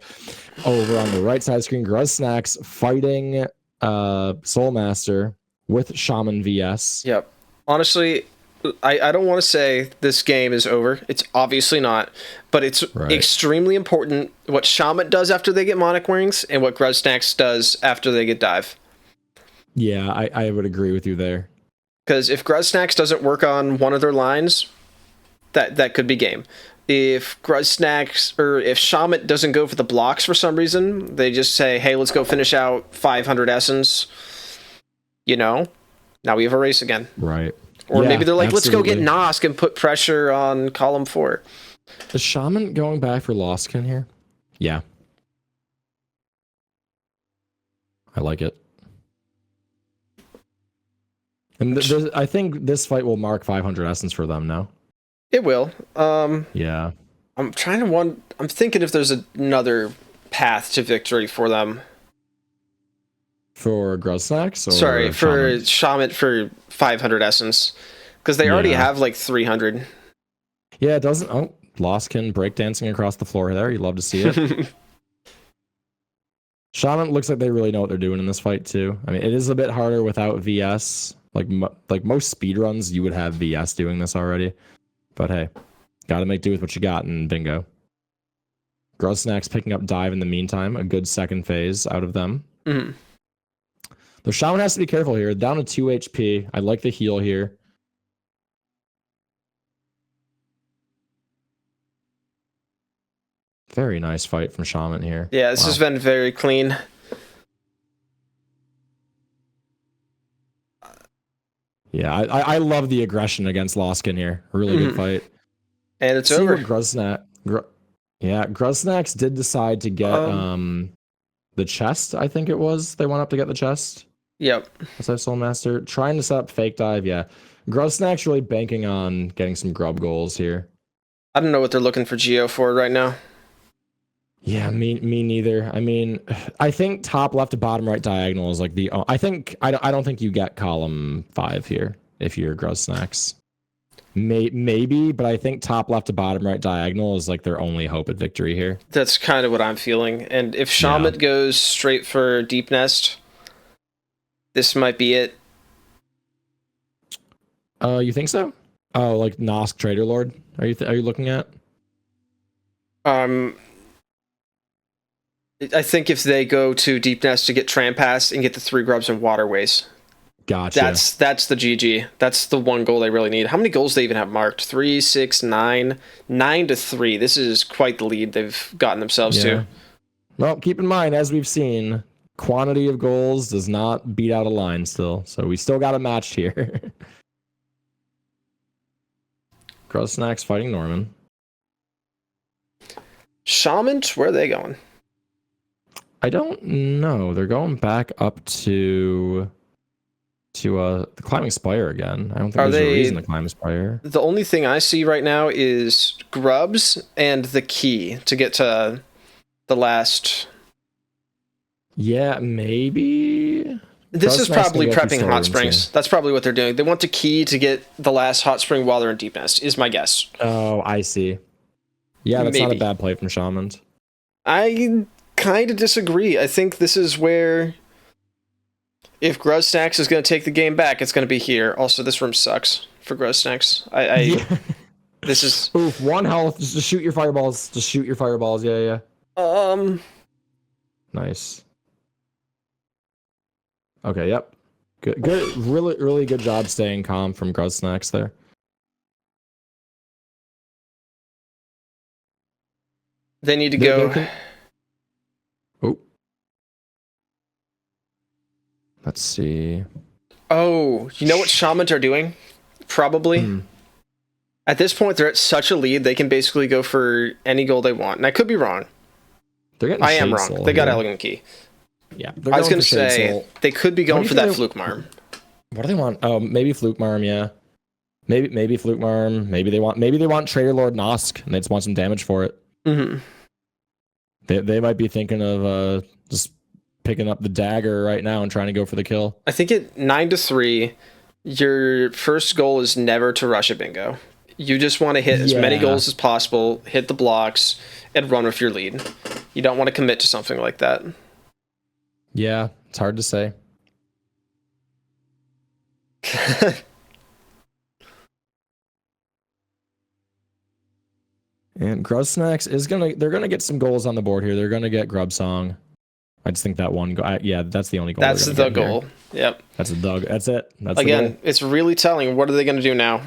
Over on the right side screen, Gruz Snax fighting Soul Master with Shaman VS. Yep. Honestly, I don't want to say this game is over. It's obviously not. But it's extremely important what Shaman't does after they get Monarch Wings and what Gruz Snax does after they get Dive. Yeah, I would agree with you there. Because if Gruz Snax doesn't work on one of their lines, that could be game. If Gruz Snax, or if Shaman't doesn't go for the blocks for some reason, they just say, hey, let's go finish out 500 Essence, now we have a race again. Right. Or maybe they're like, let's go get Nosk and put pressure on column 4. Is Shaman't going back for Loskin here? Yeah. I like it. And I think this fight will mark 500 Essence for them now. It will. Yeah. I'm thinking if there's another path to victory for them. For Gruz Snax? Sorry, for Shaman't for 500 Essence. Because they already have like 300. Yeah, it doesn't... Oh, Loskin breakdancing across the floor there. You love to see it. Shaman't looks like they really know what they're doing in this fight, too. I mean, it is a bit harder without VS. Like most speedruns, you would have VS doing this already. But hey, gotta make do with what you got in bingo. Gruz Snax picking up Dive in the meantime. A good second phase out of them. Mm-hmm. The Shaman has to be careful here. Down to 2 HP. I like the heal here. Very nice fight from Shaman here. Yeah, this has been very clean. Yeah, I love the aggression against Loskin here. Really good fight. And it's over. Gruz Snax did decide to get the chest, I think it was. They went up to get the chest. Yep. That's Soul Master. Trying to set up fake dive, yeah. Gruz Snax really banking on getting some grub goals here. I don't know what they're looking for Geo for right now. Yeah, me neither. I mean, I think top left to bottom right diagonal is like the... I don't think you get column 5 here if you're Gruz Snax. Maybe, but I think top left to bottom right diagonal is like their only hope at victory here. That's kind of what I'm feeling. And if Shaman't goes straight for Deep Nest, This might be it. You think so? Oh, like Nosk Trader Lord? Are you looking at? I think if they go to Deep Nest to get Trampass and get the 3 grubs and waterways, Gotcha. that's the GG. That's the one goal they really need. How many goals do they even have marked? 3, 6, 9, 9 to 3. This is quite the lead they've gotten themselves to. Well, keep in mind, as we've seen, quantity of goals does not beat out a line still. So we still got a match here. Gruz Snax fighting Norman. Shaman't, where are they going? I don't know. They're going back up to the Climbing Spire again. I don't think there's a reason to climb Spire. The only thing I see right now is grubs and the key to get to the last. Yeah, maybe. This Gruz is Snax probably can go through prepping hot storms, springs. yeah. That's probably what they're doing. They want the key to get the last hot spring while they're in Deep Nest, is my guess. Oh, I see. Yeah, that's not a Maybe. bad play from Shaman't. I kind of disagree. I think this is where, if Gruz Snax is going to take the game back, it's going to be here. Also, this room sucks for Gruz Snax. This is... Oof, 1 health. Just shoot your fireballs. Just shoot your fireballs. Yeah. Nice. Okay, yep. Good. Really good job staying calm from Gruz Snax there. They need to go... Oh. Let's see. Oh, you know what Shaman't are doing? Probably. At this point, they're at such a lead, they can basically go for any goal they want. And I could be wrong. They're getting I am Shade wrong. Soul They got here. Elegant Key. Yeah. I was going to Shade say, Soul. they could be going What for do you that think Fluke Marm. What do they want? Oh, maybe Fluke Marm, yeah. Maybe Fluke Marm. Maybe they want Trader Lord Nosk, and they just want some damage for it. Mm-hmm. They might be thinking of just picking up the dagger right now and trying to go for the kill. I think at 9 to 3, your first goal is never to rush a bingo. You just want to hit as many goals as possible, hit the blocks, and run with your lead. You don't want to commit to something like that. Yeah, it's hard to say. And Gruz Snax they're gonna get some goals on the board here. They're gonna get Grub Song. I just think that one goal. Yeah, that's the only goal. That's they're the gonna get goal. here. Yep. That's That's it. That's Again, the goal. it's really telling. What are they going to do now?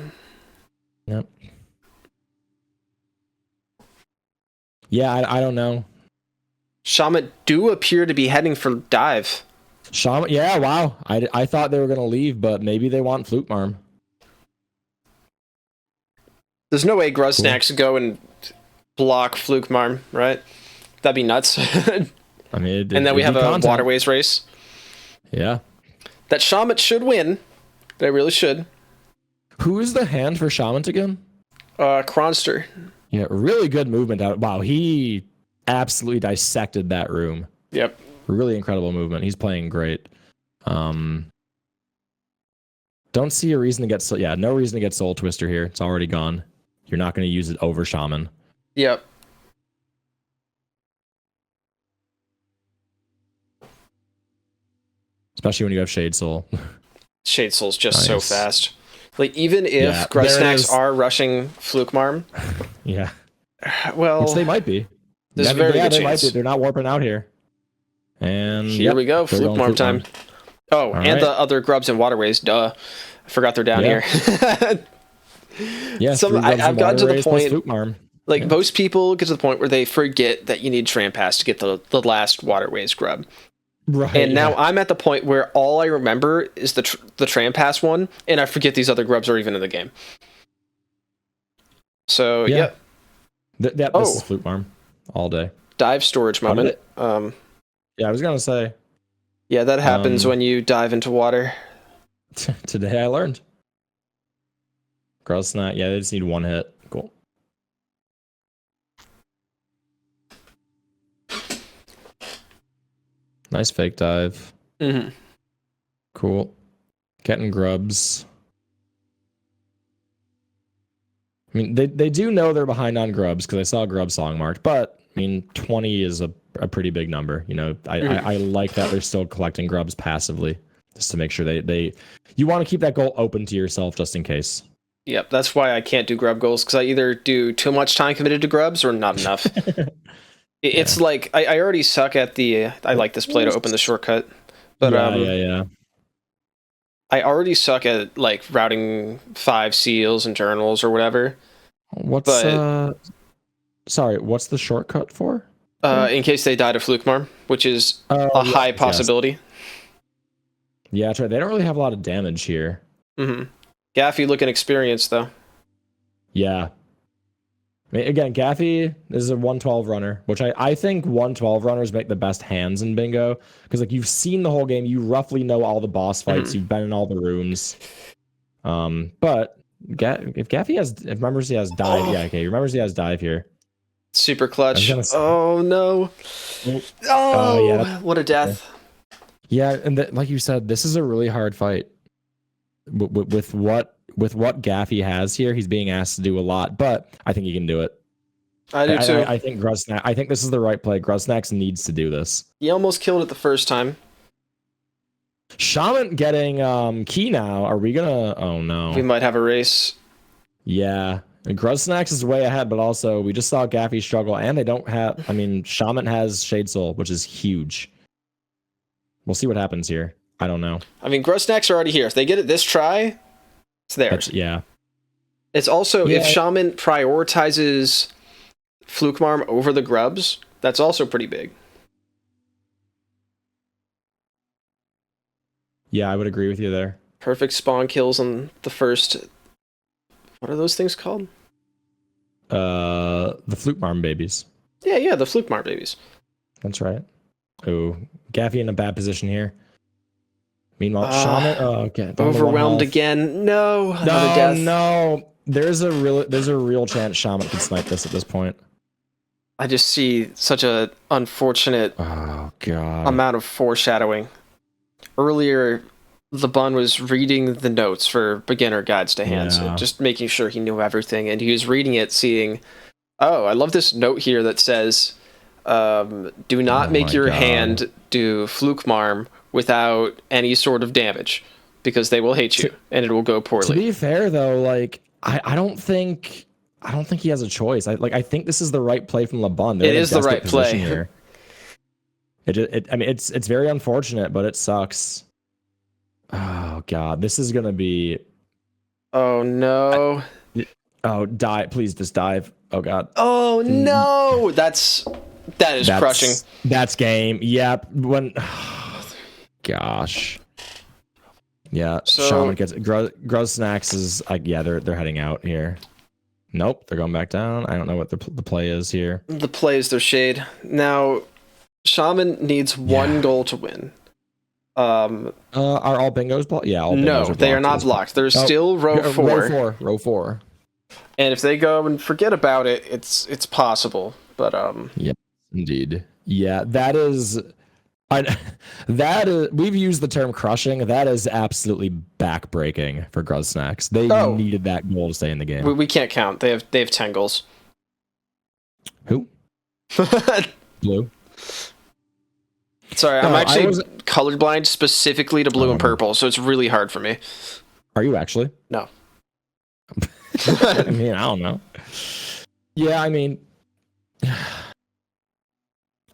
Yep. Yeah, I don't know. Shaman't do appear to be heading for dive. Shaman, yeah, wow. I thought they were gonna leave, but maybe they want Fluke Marm. There's no way Gruz Snax could go and block Fluke Marm, right? That'd be nuts. I mean, and then we have a waterways race. Yeah. That Shaman't should win. They really should. Who is the hand for Shaman't again? Kronster. Yeah, really good movement out. Wow, he absolutely dissected that room. Yep. Really incredible movement. He's playing great. Don't see a reason to get no reason to get Soul Twister here. It's already gone. You're not going to use it over Shaman. Yep. Especially when you have Shade Soul. Shade Soul's just so Nice. fast. Like, even if Gruz there it Snax is. are rushing Fluke Marm, Yeah. well, Which they might be. there's a very good they might chance. be. They're not warping out here. And Here we go, they're Fluke going Marm Fluke time. Oh, and right. the other grubs and waterways, duh. I forgot they're down Yeah. here. Yeah, Some- three grubs I've and gotten to the water rays plus point- Fluke Marm. Like, Yeah. most people get to the point where they forget that you need Trampass to get the last waterways grub. Right. And now I'm at the point where all I remember is the Trampass one, and I forget these other grubs are even in the game. So, Yeah. yep. This is Fluke Marm all day. Dive storage How did moment. Yeah, I was gonna say Yeah, that happens when you dive into water. today I learned. Gruz Snax, yeah, they just need one hit. Cool. Nice fake dive. Mm-hmm. Cool. Getting grubs. I mean, they do know they're behind on grubs because I saw grub song marked, but I mean, 20 is a pretty big number. You know, I like that they're still collecting grubs passively. just to make sure you want to keep that goal open to yourself just in case. Yep, that's why I can't do grub goals, because I either do too much time committed to grubs or not enough. It's like I already suck at the I like this play to open the shortcut, but yeah. I already suck at like routing 5 seals and journals or whatever. What's the shortcut for? In case they die to Fluke Marm, which is a high possibility. Yes. Yeah, that's right. They don't really have a lot of damage here. Mm-hmm. Gaffy looking experienced though. Yeah. I mean, again, Gaffy is a 112 runner, which I think 112 runners make the best hands in bingo, because like you've seen the whole game, you roughly know all the boss fights, you've been in all the rooms. But if Gaffy remembers he has dive, he remembers he has dive here. Super clutch. Oh no! Oh, what a death! Yeah, and like you said, this is a really hard fight. With what Gaffy has here, he's being asked to do a lot, but I think he can do it. I do too. I think I think this is the right play. Snax needs to do this. He almost killed it the first time. Shaman't getting key now. Are we gonna? Oh no. We might have a race. Yeah. Snax is way ahead, but also we just saw Gaffy struggle, and they don't have. I mean, Shaman't has Shade Soul, which is huge. We'll see what happens here. I don't know. I mean, Snax are already here. If they get it this try, it's theirs. Yeah. It's also, if Shaman't prioritizes Fluke Marm over the grubs, that's also pretty big. Yeah, I would agree with you there. Perfect spawn kills on the first... What are those things called? The Fluke Marm babies. Yeah, the Fluke Marm babies. That's right. Oh, Gaffy in a bad position here. Meanwhile, Shaman't okay, overwhelmed again. No, another death. No. There's a real chance Shaman't could snipe this at this point. I just see such a unfortunate amount of foreshadowing. Earlier, the Bun was reading the notes for beginner guides to hands, just making sure he knew everything, and he was reading it, seeing, oh, I love this note here that says, do not make your hand do Fluke Marm without any sort of damage, because they will hate you and it will go poorly. To be fair though, like I don't think he has a choice. I think this is the right play from LeBun. It is the right play here. I mean, it's very unfortunate, but it sucks. Oh god, this is gonna be. Oh no. Dive! Please just dive. Oh god. Oh no! That is crushing. That's game. Yep. Gosh. Yeah. So, Shaman't gets it. Gruz Snax is like, yeah, they're heading out here. Nope, they're going back down. I don't know what the play is here. The play is their shade. Now, Shaman't needs one goal to win. Are all bingos blocked? Yeah, all bingos no, are blocked. They are not blocked. There's still row 4. Row 4. And if they go and forget about it, it's possible. But yeah, indeed. Yeah, that is we've used the term crushing. That is absolutely backbreaking for Gruz Snax. They needed that goal to stay in the game. We can't count. They have 10 goals. Who? Blue. Sorry, I'm actually colorblind specifically to blue and purple, so it's really hard for me. Are you actually? No. I mean, I don't know. Yeah, I mean,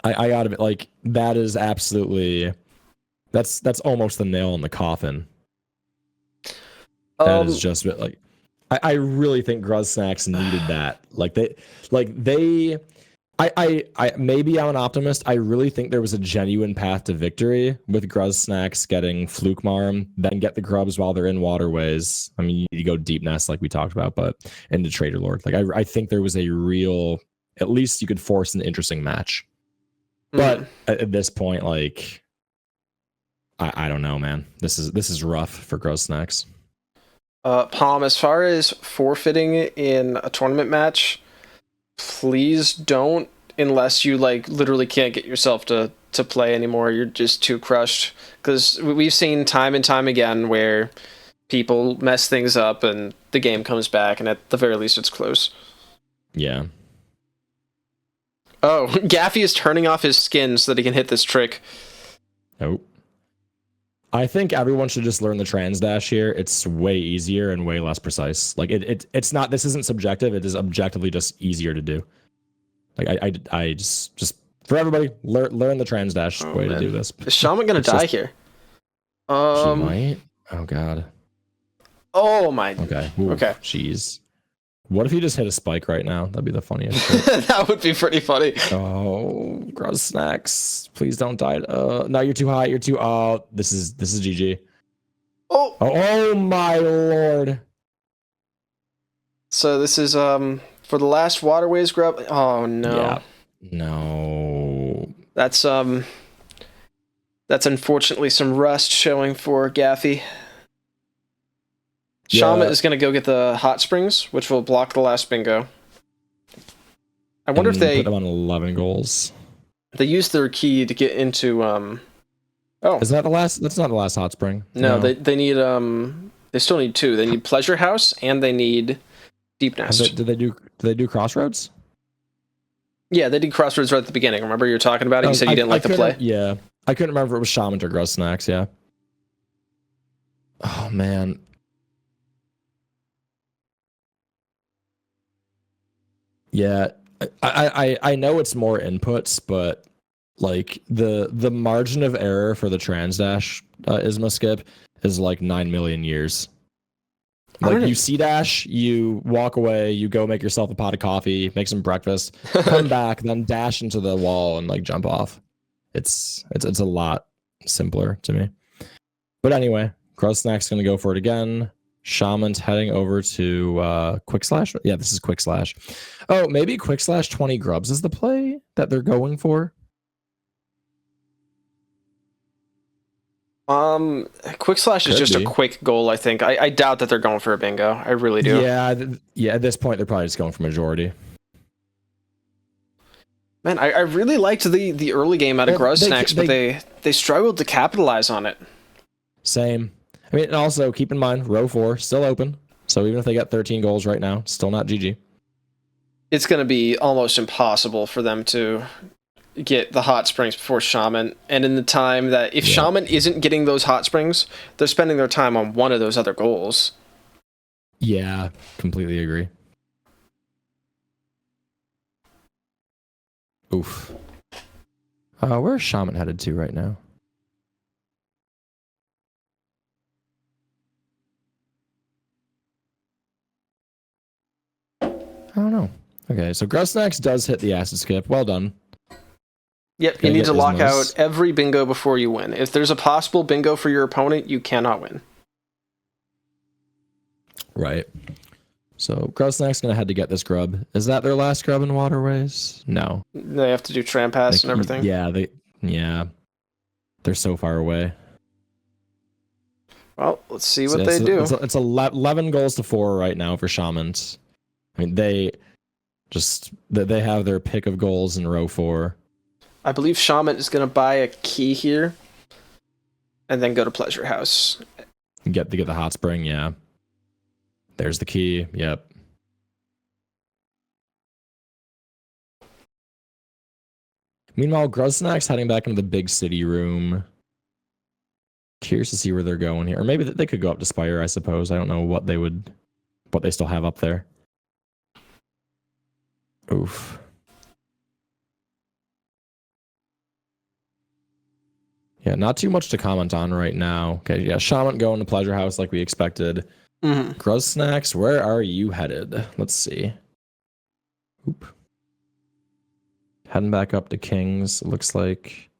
I gotta be like, that is absolutely, that's almost the nail in the coffin. That is just like, I really think Gruz Snax needed that. I maybe I'm an optimist. I really think there was a genuine path to victory with Gruz Snax getting Fluke Marm, then get the grubs while they're in waterways. I mean, you go deep nest like we talked about, but into Trader Lord. Like I think there was a real, at least you could force an interesting match. But at this point, like, I don't know, man. This is rough for Gruz Snax. Palm, as far as forfeiting in a tournament match, please don't, unless you like literally can't get yourself to play anymore. You're just too crushed, because we've seen time and time again where people mess things up and the game comes back, and at the very least it's close. Yeah. Oh, Gaffy is turning off his skin so that he can hit this trick. Nope. I think everyone should just learn the trans dash here. It's way easier and way less precise. Like it's not. This isn't subjective. It is objectively just easier to do. Like I just for everybody learn the trans dash way to do this. Is Shaman't gonna die here? She might. Oh god. Oh my. Okay. Ooh, okay. Jeez. What if you just hit a spike right now? That'd be the funniest shit. That would be pretty funny. Oh, Gruz Snax. Please don't die. No, you're too high. You're too. This is GG. Oh my lord. So this is for the last waterways grub. Oh no. Yeah. No. That's unfortunately some rust showing for Gaffy. Shaman't is going to go get the hot springs, which will block the last bingo. I wonder if they put them on 11 goals. They used their key to get into Is that the last? That's not the last hot spring. No, they need they still need 2. They need Pleasure House and they need Deep Nest. Did they do Crossroads? Yeah, they did Crossroads right at the beginning. Remember you were talking about it? You said you didn't like the play. Yeah. I couldn't remember if it was Shaman't or Gruz Snax, yeah. Oh man. Yeah, I know it's more inputs, but like the margin of error for the trans dash Isma skip is like 9 million years. Like you see dash, you walk away, you go make yourself a pot of coffee, make some breakfast, come back, then dash into the wall and like jump off. It's a lot simpler to me. But anyway, Gruz Snax gonna go for it again. Shaman's heading over to Quick Slash. Yeah, this is Quick Slash. Oh, maybe Quick Slash 20 grubs is the play that they're going for. Quick Slash is just a quick goal, I think. I doubt that they're going for a bingo. I really do. Yeah, at this point they're probably just going for majority. Man, I really liked the early game out of Gruz Snax, but they struggled to capitalize on it. Same. I mean, and also keep in mind, row 4 still open. So even if they got 13 goals right now, still not GG. It's going to be almost impossible for them to get the hot springs before Shaman't. And in the time that if Shaman't isn't getting those hot springs, they're spending their time on one of those other goals. Yeah, completely agree. Oof. Where's Shaman't headed to right now? I don't know. Okay, so Gruz Snax does hit the acid skip. Well done. Yep, you need to lock out every bingo before you win. If there's a possible bingo for your opponent, you cannot win. Right. So Gruz Snax gonna head to get this grub. Is that their last grub in waterways? No. They have to do tram pass and everything. Yeah, they're so far away. Well, let's see what they do. It's 11 goals to 4 right now for Shaman't. I mean, they have their pick of goals in row 4. I believe Shaman't is going to buy a key here and then go to Pleasure House. Get the hot spring, yeah. There's the key, yep. Meanwhile, Gruz Snax heading back into the big city room. Curious to see where they're going here. Or maybe they could go up to Spire, I suppose. I don't know what they still have up there. Oof. Yeah, not too much to comment on right now. Okay, yeah, Shaman't going to Pleasure House like we expected. Gruz Snax, where are you headed? Let's see. Oop. Heading back up to Kings, looks like.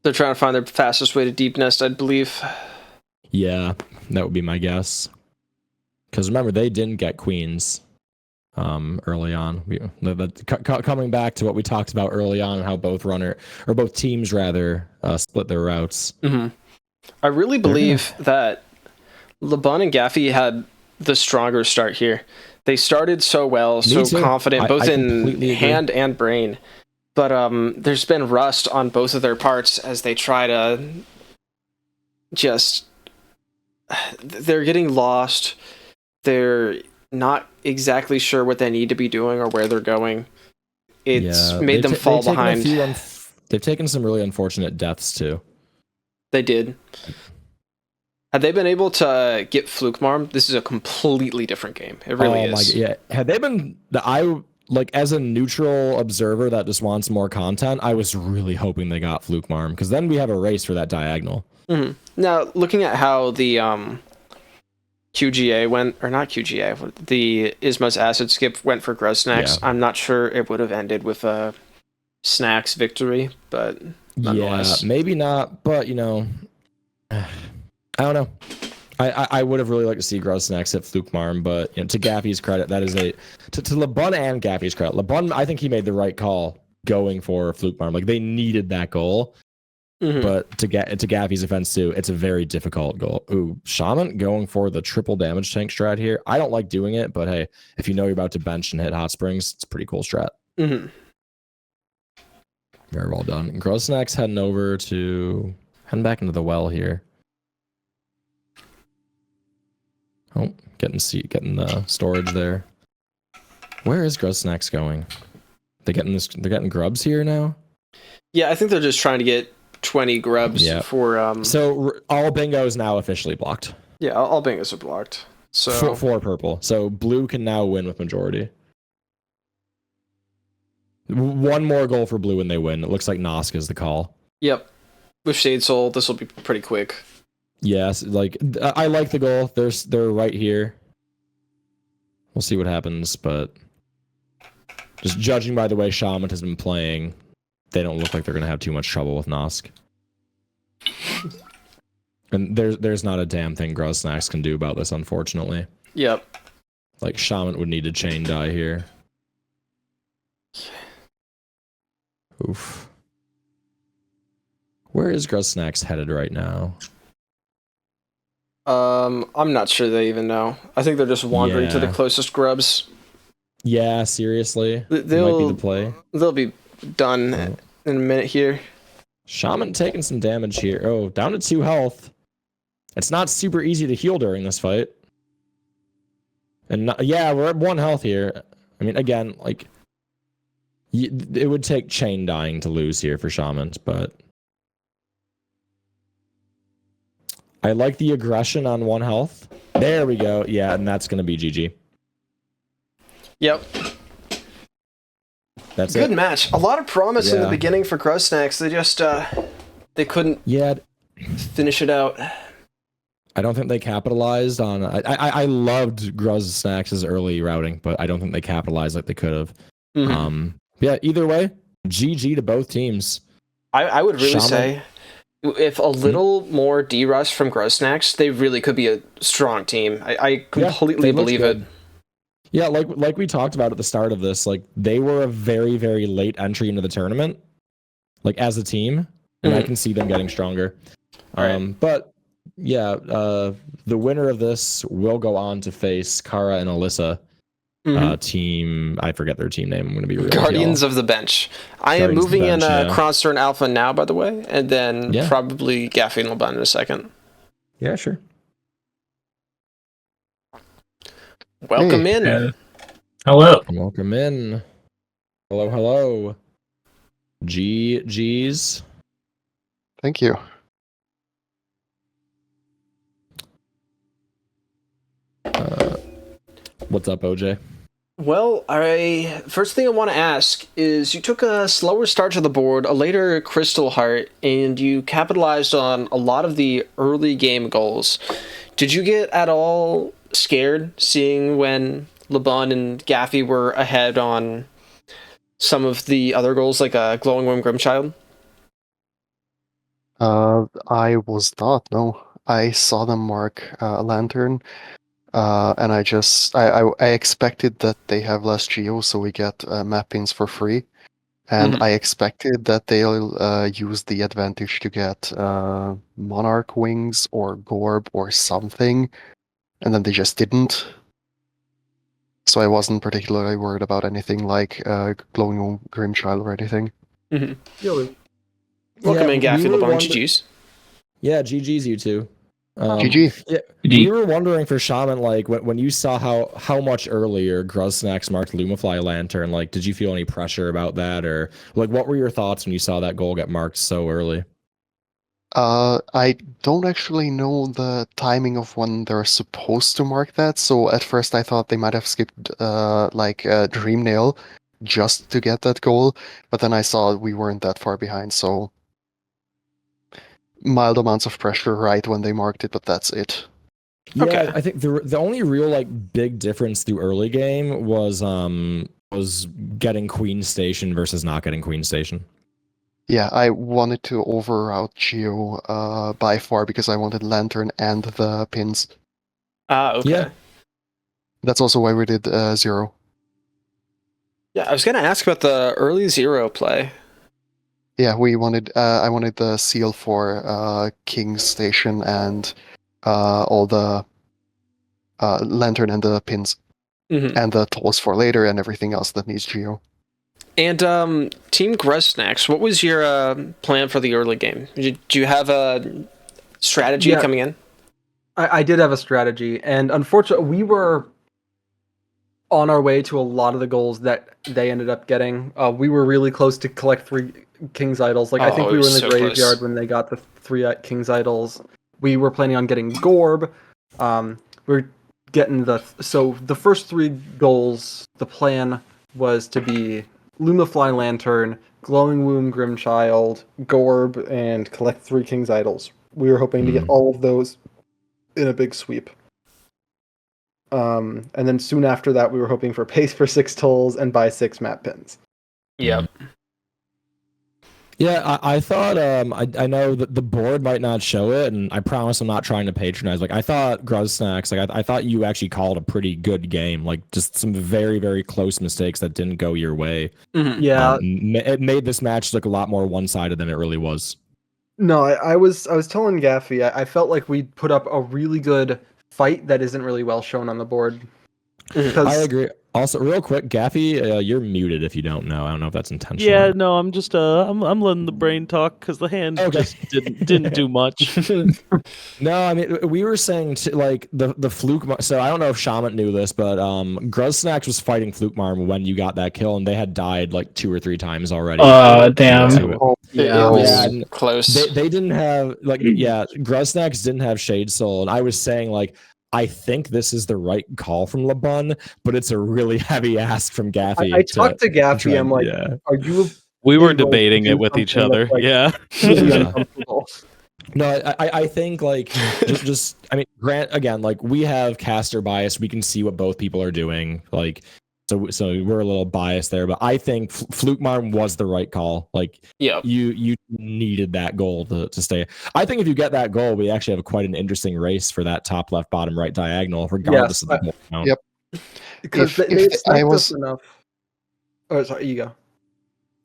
They're trying to find their fastest way to Deep Nest, I believe. Yeah, that would be my guess. Because remember, they didn't get queens early on. Coming back to what we talked about early on, how both teams split their routes. I really believe that LeBun and Gaffy had the stronger start here. They started so well, so confident, both in hand and brain. But there's been rust on both of their parts as they try to they're getting lost. They're not exactly sure what they need to be doing or where they're going. It's made them fall behind. They've taken some really unfortunate deaths too. They did. Had they been able to get Fluke Marm, this is a completely different game. It really is. Yeah. Had they been, as a neutral observer that just wants more content, I was really hoping they got Fluke Marm, because then we have a race for that diagonal. Mm-hmm. Now, looking at how the QGA went, or not QGA, the Isma's Acid Skip went for Gruz Snax, I'm not sure it would have ended with a Snax victory, but nonetheless. Yeah, maybe not, but, I don't know. I would have really liked to see Gruz Snax hit Fluke Marm, but to Gaffy's credit, that is to LeBun and Gaffy's credit. LeBun, I think he made the right call going for Fluke Marm. Like, they needed that goal. Mm-hmm. But to Gaffy's offense too, it's a very difficult goal. Ooh, Shaman't going for the triple damage tank strat here. I don't like doing it, but hey, if you know you're about to bench and hit hot springs, it's a pretty cool strat. Mm-hmm. Very well done. Gruz Snax heading back into the well here. Oh, getting the storage there. Where is Gruz Snax going? They're getting grubs here now? Yeah, I think they're just trying to get 20 grubs for So all bingo is now officially blocked. Yeah, all bingos are blocked. So for purple. So blue can now win with majority. One more goal for blue and they win. It looks like Nosk is the call. Yep. With Shade Soul, this will be pretty quick. Yes, I like the goal. They're right here. We'll see what happens, but just judging by the way Shaman't has been playing, they don't look like they're going to have too much trouble with Nosk. And there's not a damn thing Gruz Snax can do about this, unfortunately. Yep. Like, Shaman't would need to chain die here. Oof. Where is Gruz Snax headed right now? I'm not sure they even know. I think they're just wandering to the closest grubs. Yeah, seriously. Might be the play. They'll be done in a minute here. Shaman't taking some damage here. Oh, down to 2 health. It's not super easy to heal during this fight. And we're at 1 health here. I mean, again, it would take chain dying to lose here for Shaman't, but I like the aggression on 1 health. There we go. Yeah, and that's going to be GG. Yep. That's good match. A lot of promise in the beginning for Gruz Snax. They just they couldn't finish it out. I don't think they capitalized on. I loved Gruz Snax's early routing, but I don't think they capitalized like they could have. Mm-hmm. Either way, GG to both teams. I would really say, if a little more D-rush from Gruz Snax, they really could be a strong team. I completely believe it. Yeah, like we talked about at the start of this, they were a very, very late entry into the tournament, as a team, and I can see them getting stronger. But yeah, the winner of this will go on to face Kara and Alyssa. Team, I forget their team name. I'm going to be real. Guardians of the Bench. I am moving in Cronster and Alpha now, by the way, and then probably Gaffy and LeBun in a second. Yeah, sure. Welcome in. Hello. Welcome in. Hello. GG's. Thank you. What's up, OJ? Well, first thing I want to ask is, you took a slower start to the board, a later Crystal Heart, and you capitalized on a lot of the early game goals. Did you get at all scared seeing when LeBun and Gaffy were ahead on some of the other goals, like a Glowing Worm Grimchild? I was not, no. I saw them mark a lantern. And I expected that they have less geo, so we get mappings for free. And I expected that they'll use the advantage to get Monarch Wings or Gorb or something, and then they just didn't. So I wasn't particularly worried about anything like Glowing Grimchild or anything. Welcome in, Gaffy, LeBun, GG's. Yeah, GG's you two. GG. Yeah, we were wondering for Shaman't, like when you saw how much earlier Gruz Snax marked Lumafly Lantern, like did you feel any pressure about that, or like what were your thoughts when you saw that goal get marked so early? I don't actually know the timing of when they're supposed to mark that, so at first I thought they might have skipped Dream Nail just to get that goal, but then I saw we weren't that far behind, so mild amounts of pressure right when they marked it, but that's it. Yeah, Okay. I think the only real like big difference through early game was getting Queen Station versus not getting Queen Station. Yeah, I wanted to overroute Geo by far because I wanted Lantern and the pins. Okay. Yeah. That's also why we did 0. Yeah, I was gonna ask about the early 0 play. Yeah, we wanted. I wanted the seal for King's Station and all the Lantern and the pins, and the tools for later and everything else that needs Geo. And Team Gruz Snax, what was your plan for the early game? Did you have a strategy coming in? I did have a strategy, and unfortunately, we were on our way to a lot of the goals that they ended up getting. We were really close to collect 3 King's Idols. Like I think we were in the graveyard when they got the 3 King's Idols. We were planning on getting Gorb. We're getting the first 3 goals. The plan was to be Lumafly Lantern, Glowing Womb Grimchild, Gorb, and collect 3 King's Idols. We were hoping to get all of those in a big sweep. And then soon after that, we were hoping for pace for 6 tolls and buy 6 map pins. Yep. Yeah, I thought I know that the board might not show it, and I promise I'm not trying to patronize. Like I thought Gruz Snax, like I thought you actually called a pretty good game. Like just some very very close mistakes that didn't go your way. Yeah, it made this match look a lot more one sided than it really was. No, I was telling Gaffy, I felt like we put up a really good fight that isn't really well shown on the board. I agree. Also, real quick, Gaffy, you're muted if you don't know. I don't know if that's intentional. Yeah, no, I'm just I'm letting the brain talk because the hand just didn't do much. No, I mean we were saying like the fluke. So I don't know if Shaman't knew this, but Gruz Snax was fighting Fluke Marm when you got that kill, and they had died like 2 or 3 times already. Damn. Yeah, it was close. They didn't have like Gruz Snax didn't have Shade Soul, and I was saying like I think this is the right call from LeBun, but it's a really heavy ask from Gaffy. I talked to Gaffy. I'm like, are you? We were debating it with each other. Yeah. No, I think like just I mean, Grant again, like we have caster bias. We can see what both people are doing. Like so we're a little biased there, but I think Fluke Marm was the right call. Like you needed that goal to stay. I think if you get that goal, we actually have quite an interesting race for that top left, bottom right diagonal, regardless of the goal count. Yep. Because they sniped us enough. Oh, sorry, you go.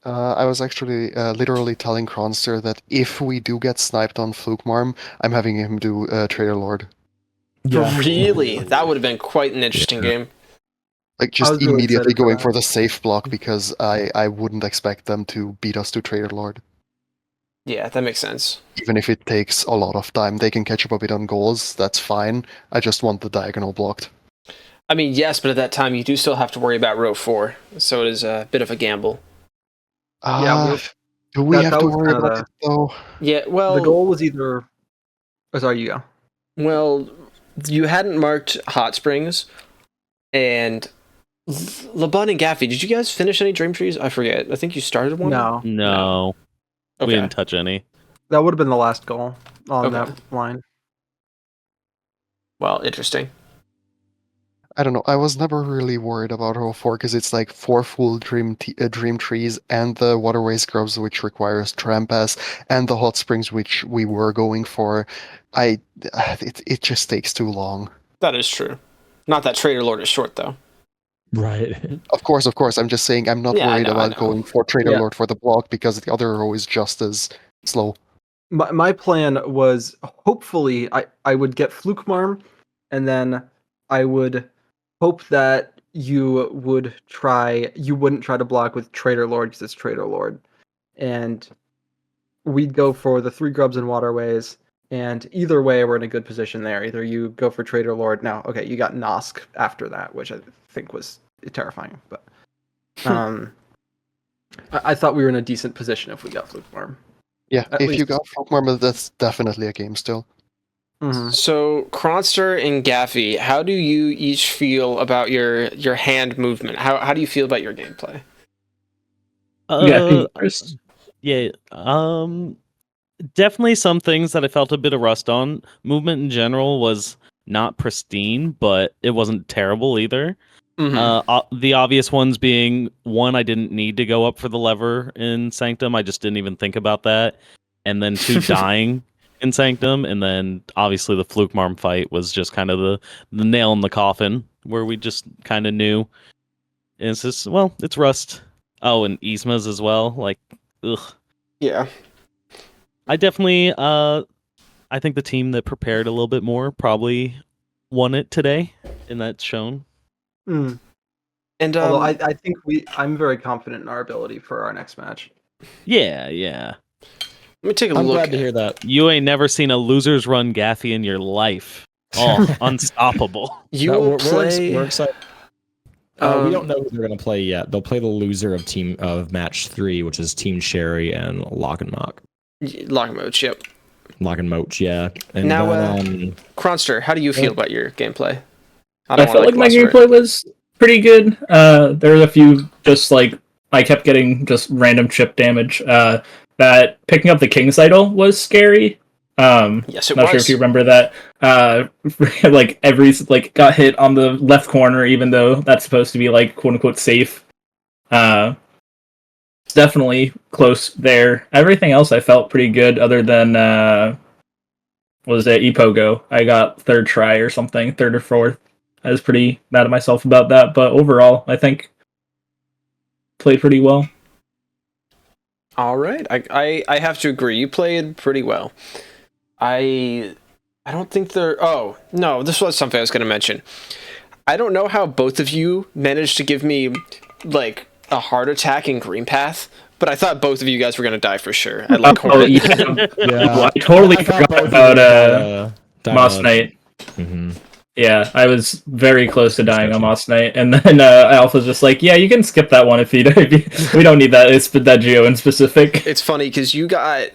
I was actually literally telling Kronster that if we do get sniped on Fluke Marm, I'm having him do Trader Lord. Yeah. Really? That would have been quite an interesting game. Like just immediately going for the safe block because I wouldn't expect them to beat us to Trader Lord. Yeah, that makes sense. Even if it takes a lot of time, they can catch up a bit on goals. That's fine. I just want the diagonal blocked. I mean, yes, but at that time you do still have to worry about row 4, so it is a bit of a gamble. Do we have to worry about it though? Yeah, well, the goal was either. Oh, sorry, you go. Well, you hadn't marked Hot Springs, and LeBun and Gaffy, did you guys finish any Dream Trees? I forget. I think you started one? No. Okay. We didn't touch any. That would have been the last goal on that line. Well, interesting. I don't know. I was never really worried about row 4 because it's like 4 full dream trees and the waterways grubs, which requires Trampas, and the hot springs, which we were going for. It just takes too long. That is true. Not that Trader Lord is short though. Right. Of course. I'm just saying I'm not worried about going for Trader Lord for the block because the other row is just as slow. My plan was hopefully I would get Fluke Marm, and then I would hope that you wouldn't try to block with Trader Lord because it's Trader Lord, and we'd go for the 3 grubs and waterways, And either way, we're in a good position there. Either you go for Trader Lord. Now, okay, you got Nosk after that, which I think was terrifying. But I thought we were in a decent position if we got Fluke Farm. Yeah, At if you least- got Folkmarm, that's definitely a game still. Mhm. So, Kronster and Gaffy, how do you each feel about your hand movement? How do you feel about your gameplay? First. Yeah, definitely some things that I felt a bit of rust on. Movement in general was not pristine, but it wasn't terrible either. The obvious ones being, one, I didn't need to go up for the lever in Sanctum. I just didn't even think about that. And then two, dying in Sanctum. And then obviously the Fluke Marm fight was just kind of the nail in the coffin where we just kind of knew. And it's just, well, it's rust. Oh, and Yzma's as well. Like, ugh. Yeah. I definitely, I think the team that prepared a little bit more probably won it today, and that's shown. Mm. And Although I think I'm very confident in our ability for our next match. Yeah. let me take a I'm look. glad to hear that. You ain't never seen a losers run Gaffy in your life. Oh, unstoppable. You No, will we're play. excited. We don't know who they're going to play yet. They'll play the loser of match 3, which is Team Sherry and Lock and Mock. Lock and Moach, yep. Lock and Moach, yeah. And Now, then, Kronster, how do you feel about your gameplay? I felt like my gameplay was pretty good. There were a few just like I kept getting just random chip damage. That picking up the King's Idol was scary. Yes, it not was. sure if you remember that. Like every got hit on the left corner, even though that's supposed to be like quote unquote safe. Definitely close there. Everything else I felt pretty good, other than what was it, Epogo? I got third try or something, third or fourth. I was pretty mad at myself about that, but overall, I think played pretty well. All right, I have to agree. You played pretty well. I don't think there. Oh no, this was something I was going to mention. I don't know how both of you managed to give me like a heart attack in Green Path, but I thought both of you guys were going to die for sure. I like Hornet. yeah, I totally thought forgot both about of Moss Knight. Mm-hmm. Yeah, I was very close to dying on Moss Knight, and then Alpha's just like, "Yeah, you can skip that one if you we don't need that. It's that geo in specific." It's funny because you got,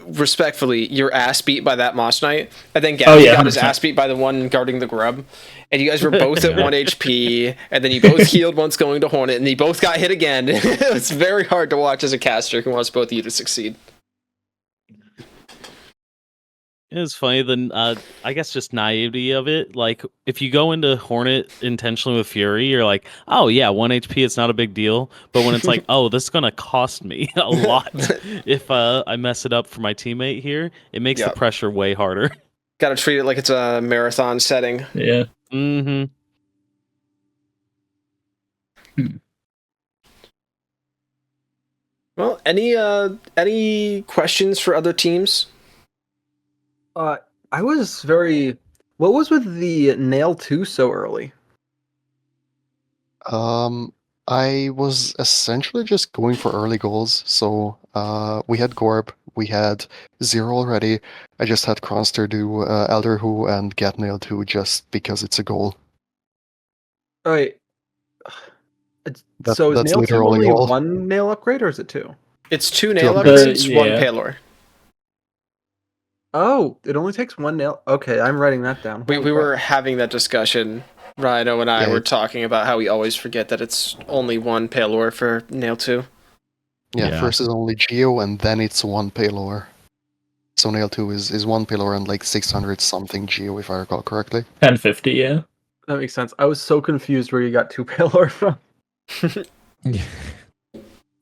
respectfully, your ass beat by that Moss Knight, and then Gabby got his 100%. ass beat by the one guarding the grub, and you guys were both at 1 HP, and then you both healed once going to Hornet, and you both got hit again. It's very hard to watch as a caster who wants both of you to succeed. It's funny, I guess just naivety of it. Like, if you go into Hornet intentionally with Fury, you're like, oh yeah, 1 HP, it's not a big deal. But when it's like, oh, this is going to cost me a lot if I mess it up for my teammate here, it makes the pressure way harder. Gotta treat it like it's a marathon setting. Yeah. Mm-hmm. Well, any questions for other teams? I was very. What was with the nail 2 so early? I was essentially just going for early goals. So we had Gorb, we had Zero already. I just had Kronster do Elder Who and get nail 2 just because it's a goal. All right. That- So is that's nail 2 literally only all. 1 nail upgrade, or is it 2? It's 2 nail Two. upgrades, 1 Yeah. Paylor. Oh, it only takes 1 nail. Okay, I'm writing that down. We Holy were crap. having that discussion. Rhino and I Yeah. were talking about how we always forget that it's only 1 Paylor for nail 2. Yeah, first is only Geo and then it's 1 Paylor. So nail 2 is 1 Paylor and like 600 something Geo if I recall correctly. 1050, yeah. That makes sense. I was so confused where you got 2 Paylor from.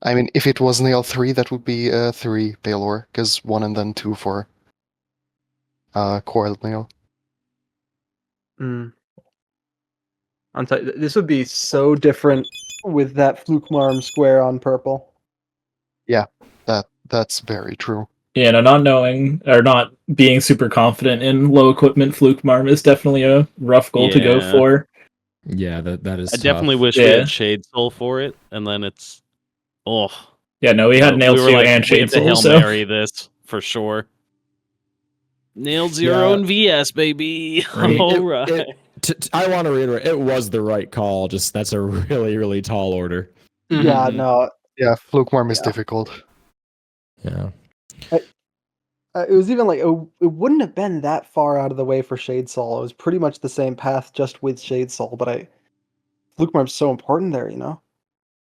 I mean, if it was nail 3, that would be 3 Paylor, because 1 and then 2 for coiled nail. Mm. This would be so different with that Fluke Marm square on purple. That's very true. Yeah, no, not knowing or not being super confident in low equipment Fluke Marm is definitely a rough goal to go Yeah. for. Yeah, that is. I definitely tough. wish we Yeah. had Shade Soul for it, and then it's... Oh. Yeah, no, we had Nail we 2 were like, and we Shade have to Soul, Hail so Mary this, for sure. Nail zero and VS, baby. All right. I want to reiterate, it was the right call. Just that's a really, really tall order. Yeah, no. Yeah, Flukeworm is difficult. Yeah. It was even like, it wouldn't have been that far out of the way for Shade Soul. It was pretty much the same path, just with Shade Soul. But Flukeworm's so important there, you know.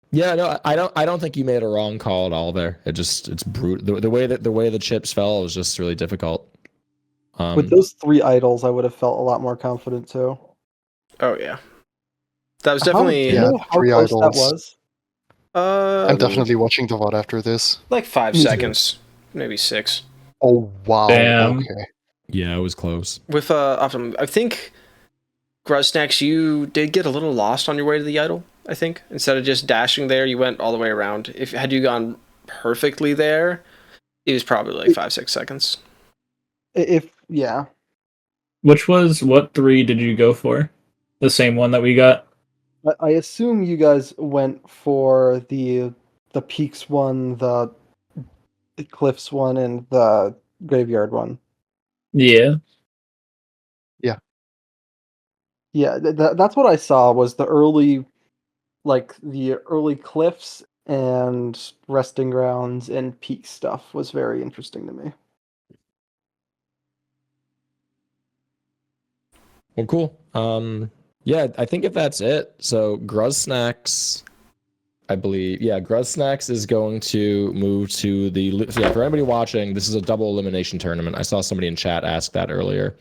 Yeah, no, I don't think you made a wrong call at all there. It's brutal. The way the chips fell was just really difficult. With those 3 idols, I would have felt a lot more confident too. Oh yeah, that was definitely. Do you know how 3 close idols. that was? I'm definitely watching the VOD after this. Like 5 Me too. seconds, maybe 6. Oh wow! Damn. Okay. Yeah, it was close. With I think Gruz Snax, you did get a little lost on your way to the idol. I think instead of just dashing there, you went all the way around. Had you gone perfectly there, it was probably like 5-6 seconds. Yeah. What 3 did you go for? The same one that we got? I assume you guys went for the Peaks one, the Cliffs one, and the Graveyard one. Yeah. Yeah, that's what I saw was the early Cliffs and Resting Grounds and Peak stuff was very interesting to me. Well, cool. Yeah, I think if that's it, so Gruz Snax, I believe, Gruz Snax is going to move to for anybody watching, this is a double elimination tournament. I saw somebody in chat ask that earlier.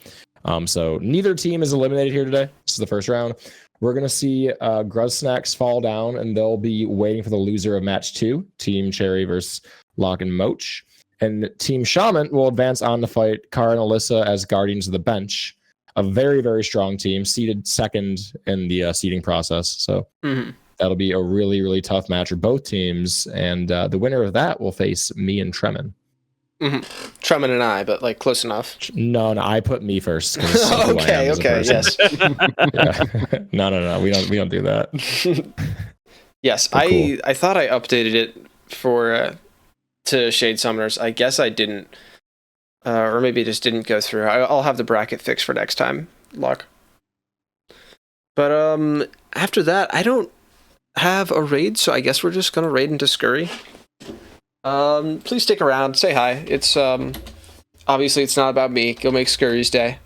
So neither team is eliminated here today. This is the first round. We're going to see Gruz Snax fall down, and they'll be waiting for the loser of match 2, Team Cherry versus Lock and Moach. And Team Shaman't will advance on to fight Kara and Alyssa as Guardians of the Bench. A very, very strong team, seeded second in the seeding process. So that'll be a really, really tough match for both teams. And the winner of that will face me and Tremin. Tremin and I, but like close enough. No, I put me first. Okay, yes. Yeah. No, we don't do that. Yes, Cool. I thought I updated it to Shade Summoners. I guess I didn't. Or maybe it just didn't go through. I'll have the bracket fixed for next time, Luck. But after that, I don't have a raid, so I guess we're just gonna raid into Scurry. Please stick around, say hi. It's obviously it's not about me. Go make Scurry's day.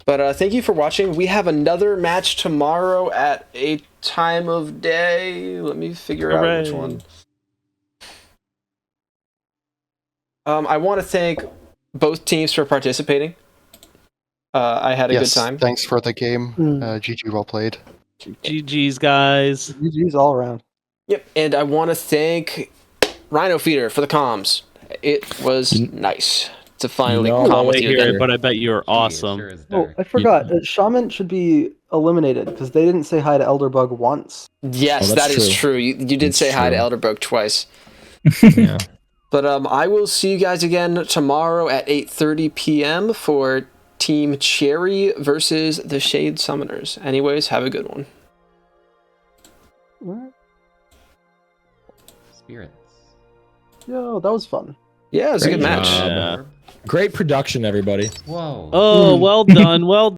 But thank you for watching. We have another match tomorrow at a time of day. Let me figure out which one. I want to thank both teams for participating. I had a good time. Thanks for the game. GG, well played. GG's, guys. GG's all around. Yep, and I want to thank Rhino Feeder for the comms. It was nice to finally comm with you again. But I bet you're awesome. Oh, I forgot. Shaman't should be eliminated because they didn't say hi to Elderbug once. Yes, that is true. You did say hi to Elderbug twice. Yeah. But I will see you guys again tomorrow at 8:30 p.m. for Team Cherry versus the Shade Summoners. Anyways, have a good one. What? Spirits. Yo, that was fun. Yeah, it was a good match. Yeah. Great production, everybody. Whoa. Oh, well done. Well